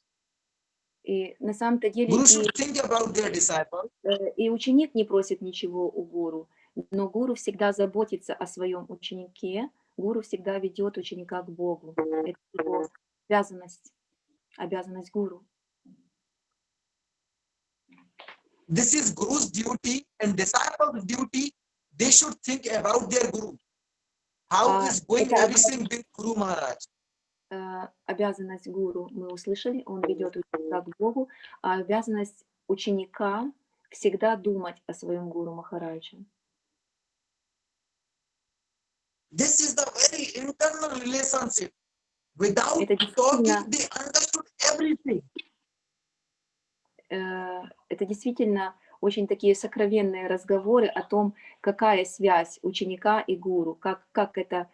И на самом-то деле Guru should think about their disciples. и ученик не просит ничего у гуру, но гуру всегда заботится о своем ученике, гуру всегда ведет ученика к Богу. Это его обязанность гуру. This is Guru's duty and disciples' duty. They should think about their Guru. How А is going это everything with Guru Maharaj? обязанность гуру, мы услышали, он ведет ученика к Богу, а обязанность ученика всегда думать о своем гуру Махараджа. This is the very internal relationship. Without Это talking, действительно, they understood everything. это действительно очень такие сокровенные разговоры о том, какая связь ученика и гуру, как это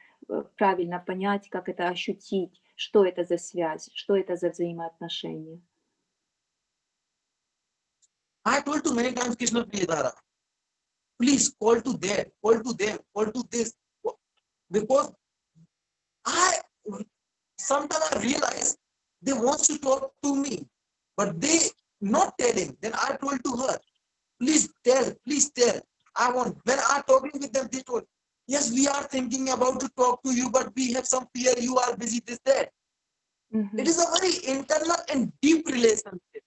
правильно понять, как это ощутить, что это за связь, что это за взаимоотношения. I told to many times Krishna Priyadara, please call to that, call to them, call to this. Because sometimes I realize they want to talk to me, but they not telling. Then I told to her, please tell, please tell. When I talking with them, they told, yes, we are thinking about to talk to you, but we have some fear, you are busy, this, that. It is a very internal and deep relationship.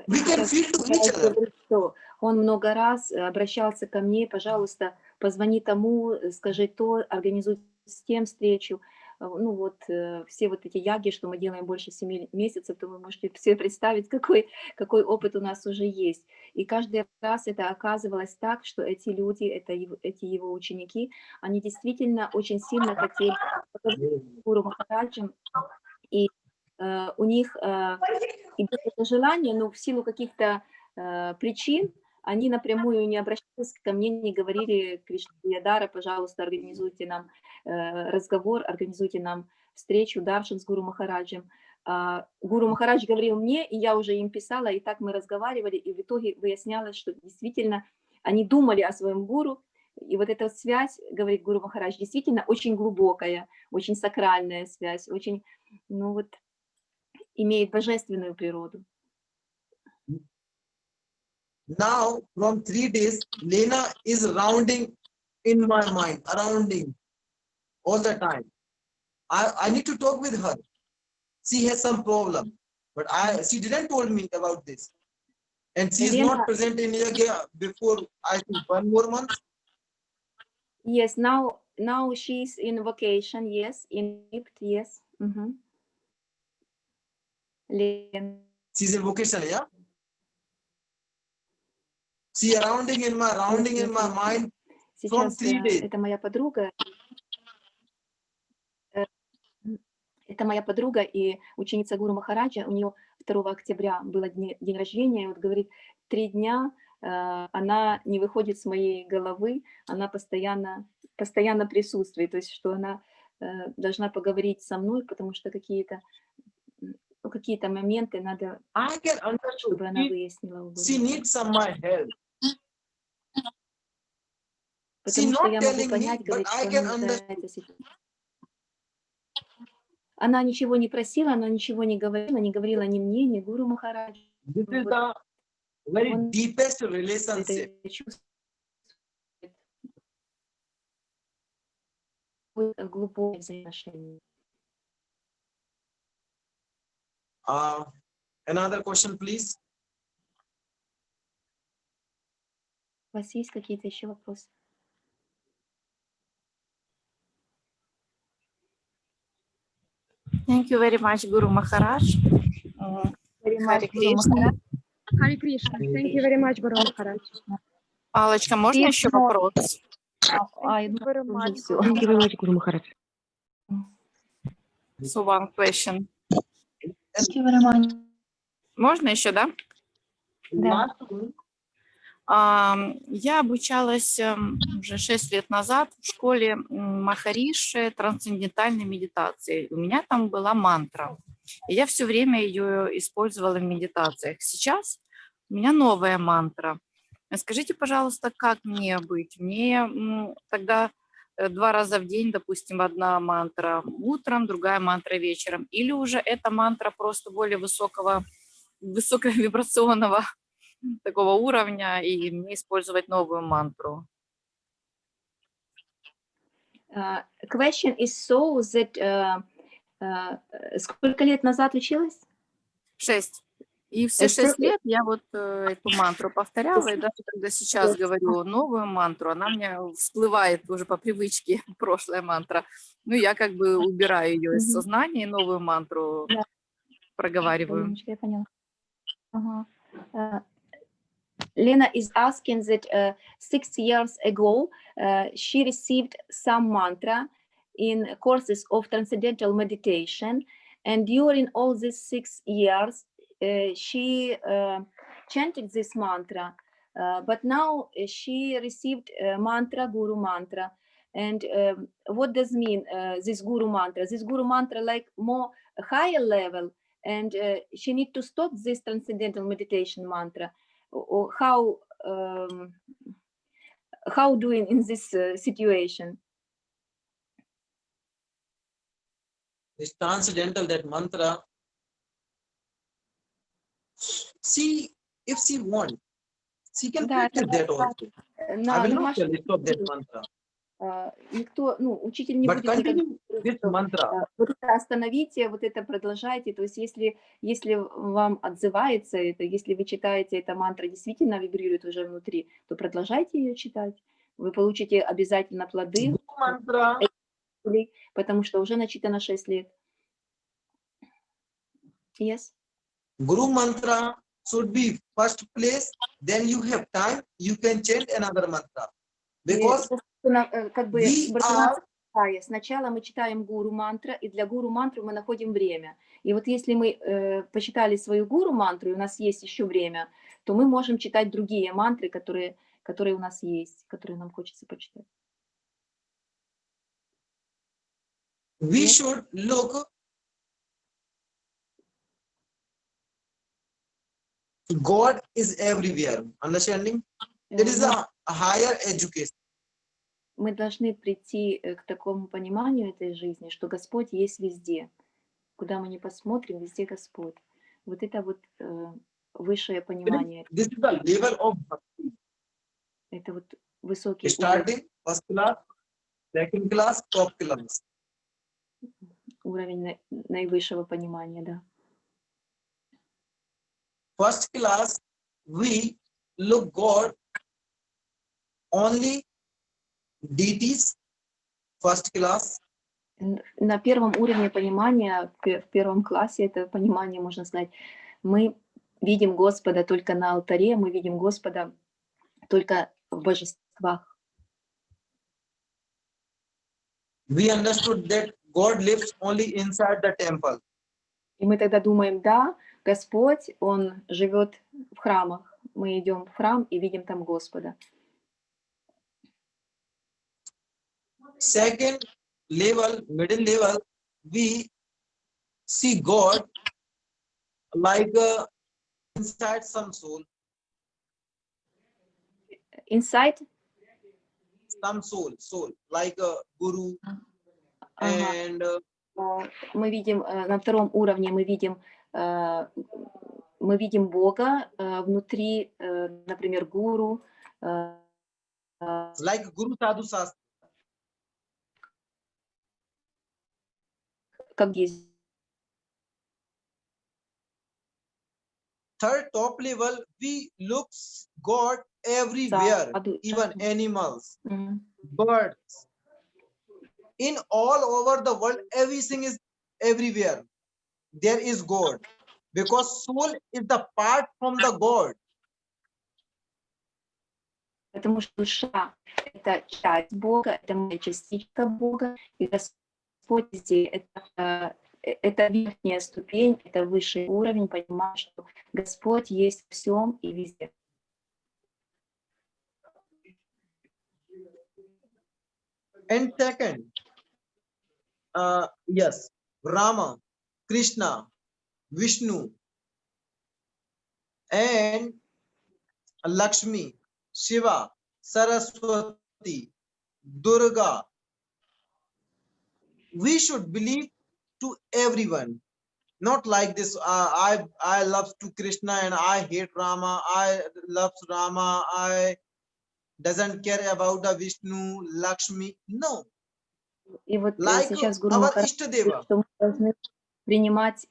We can feel to each other. Что он много раз обращался ко мне, пожалуйста, позвони тому, скажи то, организуй с тем встречу. Ну вот все вот эти яги, что мы делаем больше 7 месяцев, то вы можете себе представить, какой опыт у нас уже есть. И каждый раз это оказывалось так, что эти люди, эти его ученики, они действительно очень сильно хотели показать Гуру Махараджам, и у них и было это желание, но в силу каких-то причин они напрямую не обращались ко мне, не говорили: Кришна Прiyadara, пожалуйста, организуйте нам разговор, организуйте нам встречу, даршан с Гуру Махараджем. Гуру Махарадж говорил мне, и я уже им писала, и так мы разговаривали, и в итоге выяснялось, что действительно они думали о своем гуру, и вот эта связь, говорит Гуру Махарадж, действительно очень глубокая, очень сакральная связь, очень, ну вот, имеет божественную природу. Now, from 3 days, Lena is rounding in my mind, surrounding all the time. I need to talk with her. She has some problem, but she didn't told me about this. And she is Lena, not present in India before, I think, 1 more month. Yes, now she's in vacation, yes, in Egypt, yes. Lena. She's in vocation, yeah? She rounding in my mind from Сейчас 3 days. это моя подруга. Это моя подруга и ученица Гуру Махараджа. У нее 2 октября было день рождения. И вот говорит, 3 дня она не выходит с моей головы, она постоянно присутствует. То есть, что она должна поговорить со мной, потому что какие-то моменты надо, I can understand. чтобы она выяснила. She needs some my help. Потому что я могу telling понять, me, говорит, but что I can она understand. нуждается сейчас. Она ничего не просила, она ничего не говорила ни мне, ни Гуру Махараджу. This is the very Он deepest relationship. это чувствует. Глубокое взаимоотношение. Another question, please. У вас есть какие-то еще вопросы? Thank you very much, Guru Maharaj. Хари Кришна. Хари Кришна. Thank you very much, Guru Maharaj. Аллочка, можно еще вопрос? Thank you very much. Thank you very much, Guru Maharaj. So one question. Thank you very much. Можно еще, да? Да. Я обучалась уже 6 лет назад в школе Махариши трансцендентальной медитации. У меня там была мантра. И я все время ее использовала в медитациях. Сейчас у меня новая мантра. Скажите, пожалуйста, как мне быть? Мне тогда 2 раза в день, допустим, одна мантра утром, другая мантра вечером. Или уже эта мантра просто более высоковибрационного такого уровня, и мне использовать новую мантру? Question is so that сколько лет назад училась? 6. И все It's 6 true. лет я вот эту мантру повторяла, и даже когда сейчас говорю новую мантру, она мне всплывает уже по привычке, прошлая мантра. Ну, я как бы убираю ее из Мгм. сознания и новую мантру Да. проговариваю. Леночка, я поняла. Ага. Lena is asking that 6 years ago she received some mantra in courses of transcendental meditation, and during all these 6 years she chanted this mantra, but now she received mantra, guru mantra. And what does mean this guru mantra? This guru mantra like more higher level, and she need to stop this transcendental meditation mantra. Or how doing in this situation? This transcendental, that mantra. See, if she wants, she can Да, practice that also. I на will not домашнем tell her stop that mantra. никто, ну, учитель не But будет никогда continue говорить, this что mantra. вот это остановите, вот это продолжайте. То есть если вам отзывается это, если вы читаете, эта мантра действительно вибрирует уже внутри, то продолжайте ее читать. Вы получите обязательно плоды, Guru mantra. потому что уже начитано 6 лет. Yes. Guru mantra should be first place. Then you have time, you can chant another mantra. Because как бы we are сначала мы читаем гуру мантра, и для гуру мантры мы находим время. И вот если мы почитали свою гуру мантру, и у нас есть еще время, то мы можем читать другие мантры, которые у нас есть, которые нам хочется почитать. we Yes. should look God is everywhere. Understanding? There is a higher education. Мы должны прийти к такому пониманию этой жизни, что Господь есть везде. Куда мы ни посмотрим, везде Господь. Вот это вот высшее понимание. This is the level of bhakti. Это вот высокий Starting first class, second class, top class. уровень наивысшего понимания, да. First class, we look God only deities. First class. На первом уровне понимания, в первом классе это понимание, можно сказать, мы видим Господа только на алтаре, мы видим Господа только в божествах. We understood that God lives only inside the temple. И мы тогда думаем, да, Господь, Он живет в храмах. Мы идем в храм и видим там Господа. Second level, middle level, we see God like inside some soul. Inside? Some soul, like a guru. Ага. And Мы видим на втором уровне, мы видим Бога внутри, например, гуру. like Guru Sadhu Sastra. Как есть. Third top level, we look God everywhere, Sadhu. even animals, Мгм. birds. In all over the world, everything is everywhere. There is God. Because soul is the part from the God. Потому что душа — это часть Бога, это моя частичка Бога, и Господь здесь это верхняя ступень, это высший уровень, понимать, что Господь есть в всем и везде. And second, yes, Rama, Krishna, Vishnu, and Lakshmi, Shiva, Saraswati, Durga. We should believe to everyone, not like this. I love to Krishna and I hate Rama. I love Rama. I doesn't care about the Vishnu, Lakshmi. No, И вот like сейчас Гуру our Махарадж Ishtadeva. говорит, что мы должны принимать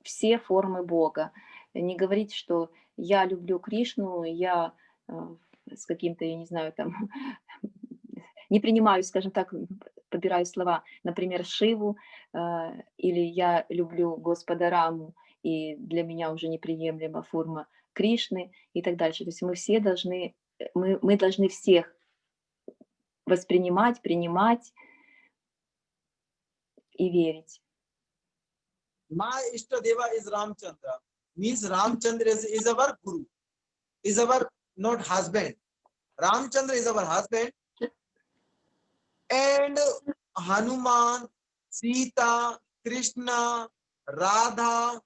все формы Бога. Не говорить, что я люблю Кришну, я с каким-то, я не знаю, там, не принимаю, скажем так, подбираю слова, например, Шиву, или я люблю Господа Раму, и для меня уже неприемлема форма Кришны и так дальше. То есть мы все должны, мы должны всех воспринимать, принимать и верить. My Ishtadeva is Ramchandra. Means Ramchandra is our guru, is our not husband. Ramchandra is our husband, and Hanuman, Sita, Krishna, Radha,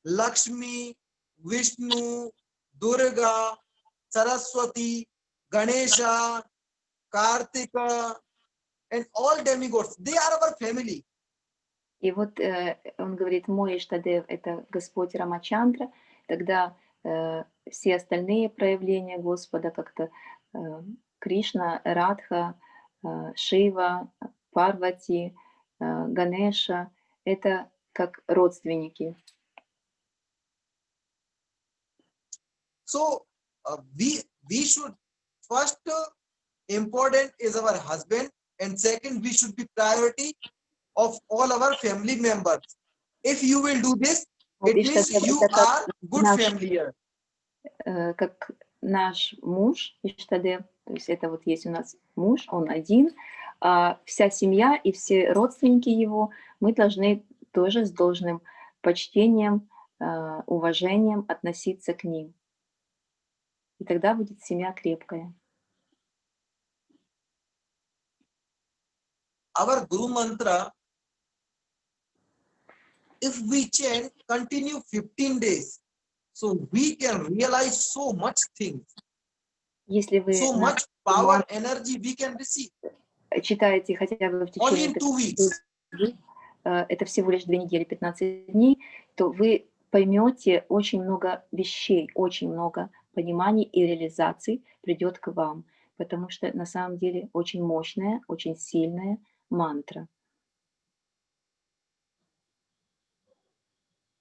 Lakshmi, Vishnu, Durga, Saraswati, Ganesha, Kartika, and all demigods, they are our family. И вот он говорит, мой Иштадев — это Господь Рамачандра, тогда все остальные проявления Господа, как-то Кришна, Радха, Шива, Парвати, Ганеша, это как родственники. So we should first important is our husband, and second we should be priority of all our family members. If you will do this, Вот it means Иштадев — you это как are good наш, family here. как наш муж Иштадев, то есть это вот есть у нас муж, он один, а вся семья и все родственники его, мы должны тоже с должным почтением, уважением относиться к ним. И тогда будет семья крепкая. Our Guru Mantra, if we chant continue 15 days, so we can realize so much things, Если вы so much power, energy we can receive читаете хотя бы в only течение in 2 weeks. это всего лишь 2 недели, 15 дней, то вы поймете очень много вещей, очень много пониманий и реализаций придет к вам, потому что на самом деле очень мощная, очень сильная мантра.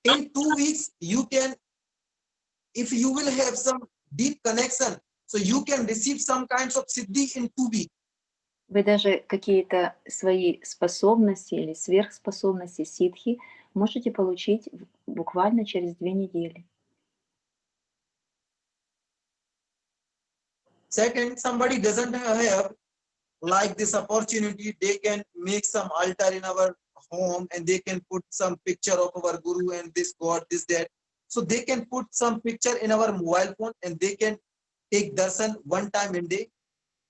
In 2 weeks, you can, if you will have some deep connection, so you can receive some kinds of siddhi in 2 weeks. Вы даже какие-то свои способности или сверхспособности ситхи можете получить буквально через 2 недели. Second, somebody doesn't have like this opportunity, they can make some altar in our home and they can put some picture of our guru and this god, this, that. So they can put some picture in our mobile phone and they can take darshan one time in day.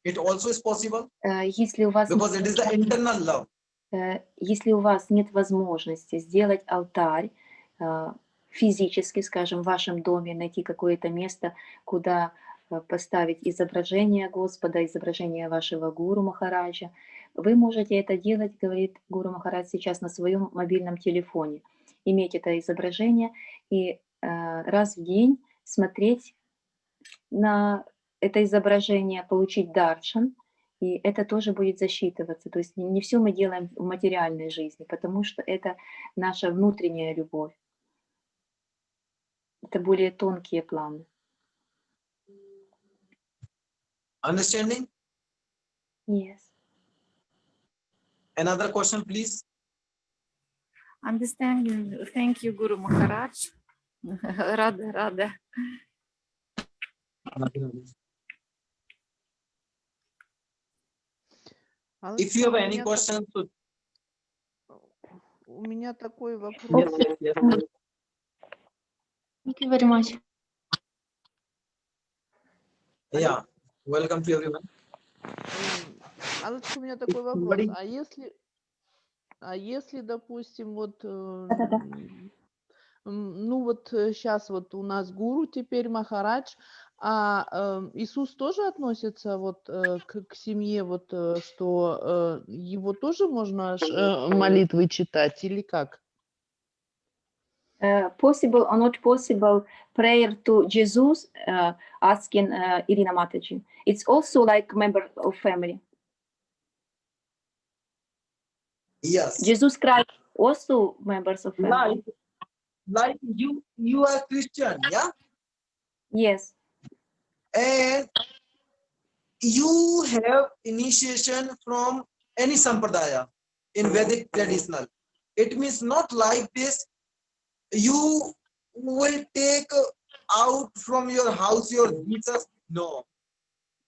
It also is possible Если у вас because it is the internal love. Если у вас нет возможности сделать алтарь физически, скажем, в вашем доме, найти какое-то место, куда поставить изображение Господа, изображение вашего Гуру Махараджа, вы можете это делать, говорит Гуру Махарадж, сейчас на своем мобильном телефоне, иметь это изображение и раз в день смотреть на это изображение, получить даршан, и это тоже будет засчитываться. То есть не все мы делаем в материальной жизни, потому что это наша внутренняя любовь. Это более тонкие планы. Understanding? Yes. Another question, please. Understanding. Thank you, Guru Maharaj. Рада. If you have any questions, so У меня такой вопрос. yes. Thank you very much. Yeah, welcome to everyone. Аллочка, у меня такой вопрос. Somebody- А если, допустим, вот, Да-да-да. ну вот сейчас вот у нас гуру теперь Махарадж, а Иисус тоже относится вот к семье, вот что его тоже можно молитвы читать или как? Possible or not possible prayer to Jesus, asking Irina Mataji. It's also like member of family. Yes. Jesus Christ also members of family. Like you are Christian, yeah? Yes. And you have initiation from any sampradaya in Vedic traditional. It means not like this. You will take out from your house your Jesus. No.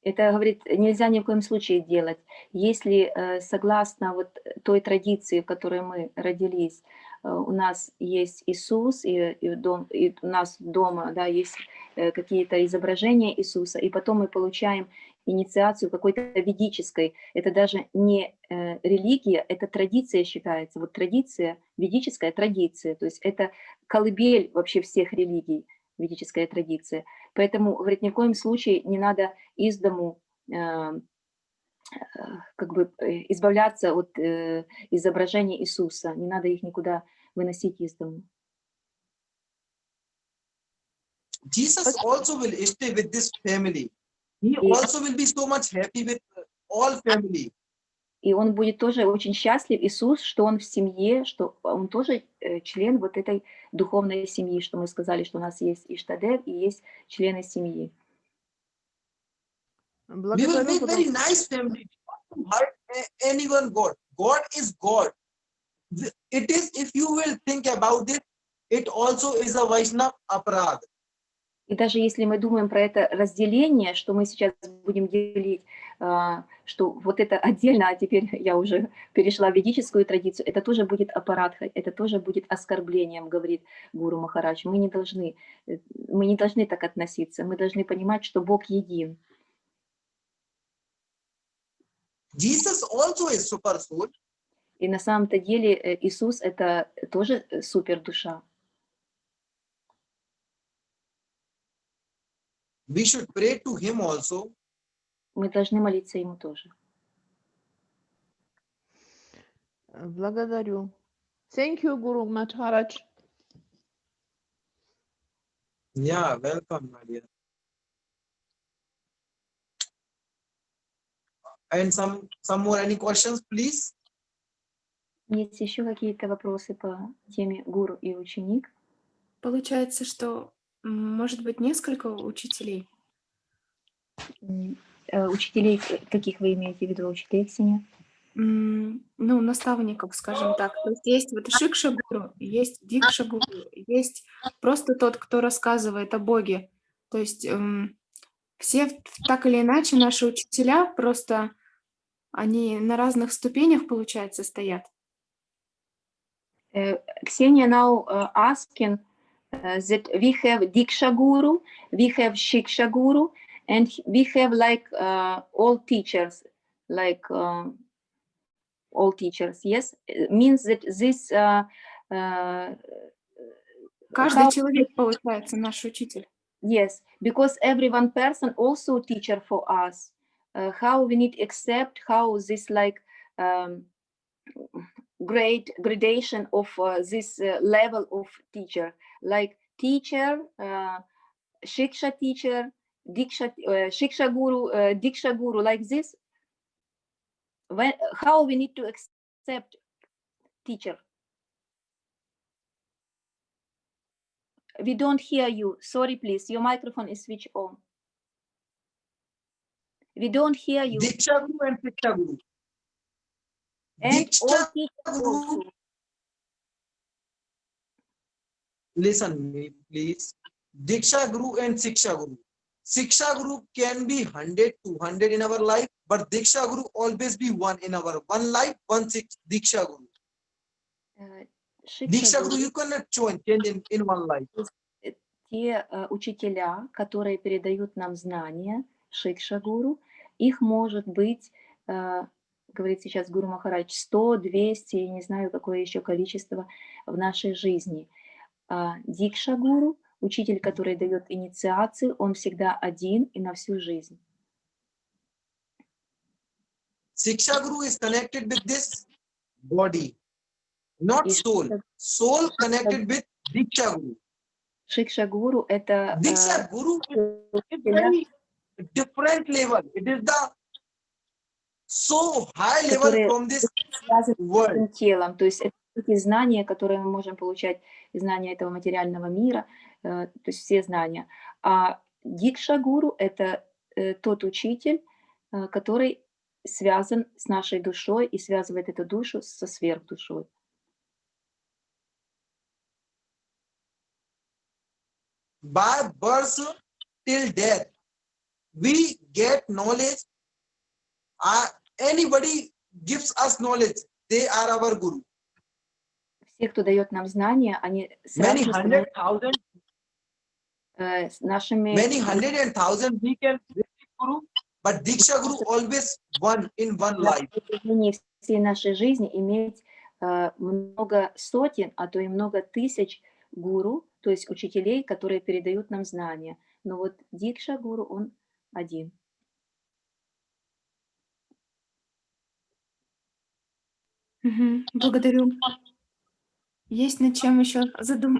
Это, говорит, нельзя ни в коем случае делать. Если согласно вот той традиции, в которой мы родились, у нас есть Иисус, и у нас дома, да, есть какие-то изображения Иисуса, и потом мы получаем инициацию какой-то ведической. Это даже не религия, это традиция считается. Вот традиция, ведическая традиция, то есть это колыбель вообще всех религий, ведическая традиция. Поэтому, говорит, ни в коем случае не надо из дому как бы избавляться от изображений Иисуса, не надо их никуда выносить из дому. Jesus also will stay with this family. He also will be so much happy with all family. И он будет тоже очень счастлив, Иисус, что он в семье, что он тоже член вот этой духовной семьи, что мы сказали, что у нас есть Иштадев и есть члены семьи. We will make very nice family. Don't hurt anyone. God is God. It is, if you will think about it, it also is a Vaishnava aparad. И даже если мы думаем про это разделение, что мы сейчас будем делить, что вот это отдельно, а теперь я уже перешла в ведическую традицию, это тоже будет апарадха, это тоже будет оскорблением, говорит Гуру Махарадж. Мы не должны так относиться, мы должны понимать, что Бог един. Jesus also is super soul. И на самом-то деле Иисус это тоже супер душа. We should pray to him also. Мы должны молиться ему тоже. Благодарю. Thank you, Guru Maharaj. Yeah, welcome, my dear. And some more, any questions, please? Есть еще какие-то вопросы по теме гуру и ученик? Получается, что может быть несколько учителей? Учителей, каких вы имеете в виду, учителей, Ксения? Ну, наставников, скажем так. То есть вот Шикша-гуру, есть Дикша-гуру, есть просто тот, кто рассказывает о Боге. То есть все так или иначе наши учителя, просто они на разных ступенях, получается, стоят. Ksenia now asking that we have Diksha Guru, we have Shiksha Guru, and we have like all teachers, like all teachers. Yes, means that this. Каждый человек, получается, наш учитель. Yes, because every one person also teacher for us. How we need to accept how this like great gradation of this level of teacher, like teacher, Shiksha teacher, Diksha, Shiksha Guru, Diksha Guru, like this. How we need to accept teacher? We don't hear you. Sorry, please. Your microphone is switched on. We don't hear you. Diksha Guru and Shiksha Guru. And all Diksha teachers Guru. also. Listen me, please. Diksha Guru and Shiksha Guru. Shiksha Guru can be 100, 200 in our life, but Diksha Guru always be one in our one life, one Diksha Guru. Diksha Guru you cannot change in one life. Те учителя, которые передают нам знания, Шикша Гуру, их может быть, говорит сейчас Гуру Махарадж, 100, 200, не знаю, какое еще количество в нашей жизни. Дикша Гуру, учитель, который дает инициацию, он всегда один и на всю жизнь. Shiksha Guru is connected with this body, not soul. Soul connected with Diksha Guru. Шикша Гуру это Diksha Guru is very different level. It is the so high level которые from this связаны с world. этим телом. То есть это эти знания, которые мы можем получать, знания этого материального мира, то есть все знания. А Дикша-гуру — это тот учитель, который связан с нашей душой и связывает эту душу со сверхдушой. By birth till death, we get knowledge. Anybody gives us knowledge, they are our guru. Все, кто дает нам знания, они Many сразу же hundred становятся thousand, с нашими... many hundred and thousand we can receive guru, but Diksha Guru always one in one на life. протяжении всей нашей жизни иметь много сотен, а то и много тысяч гуру, то есть учителей, которые передают нам знания. Но вот Дикша-гуру, он один. Благодарю. Есть над чем еще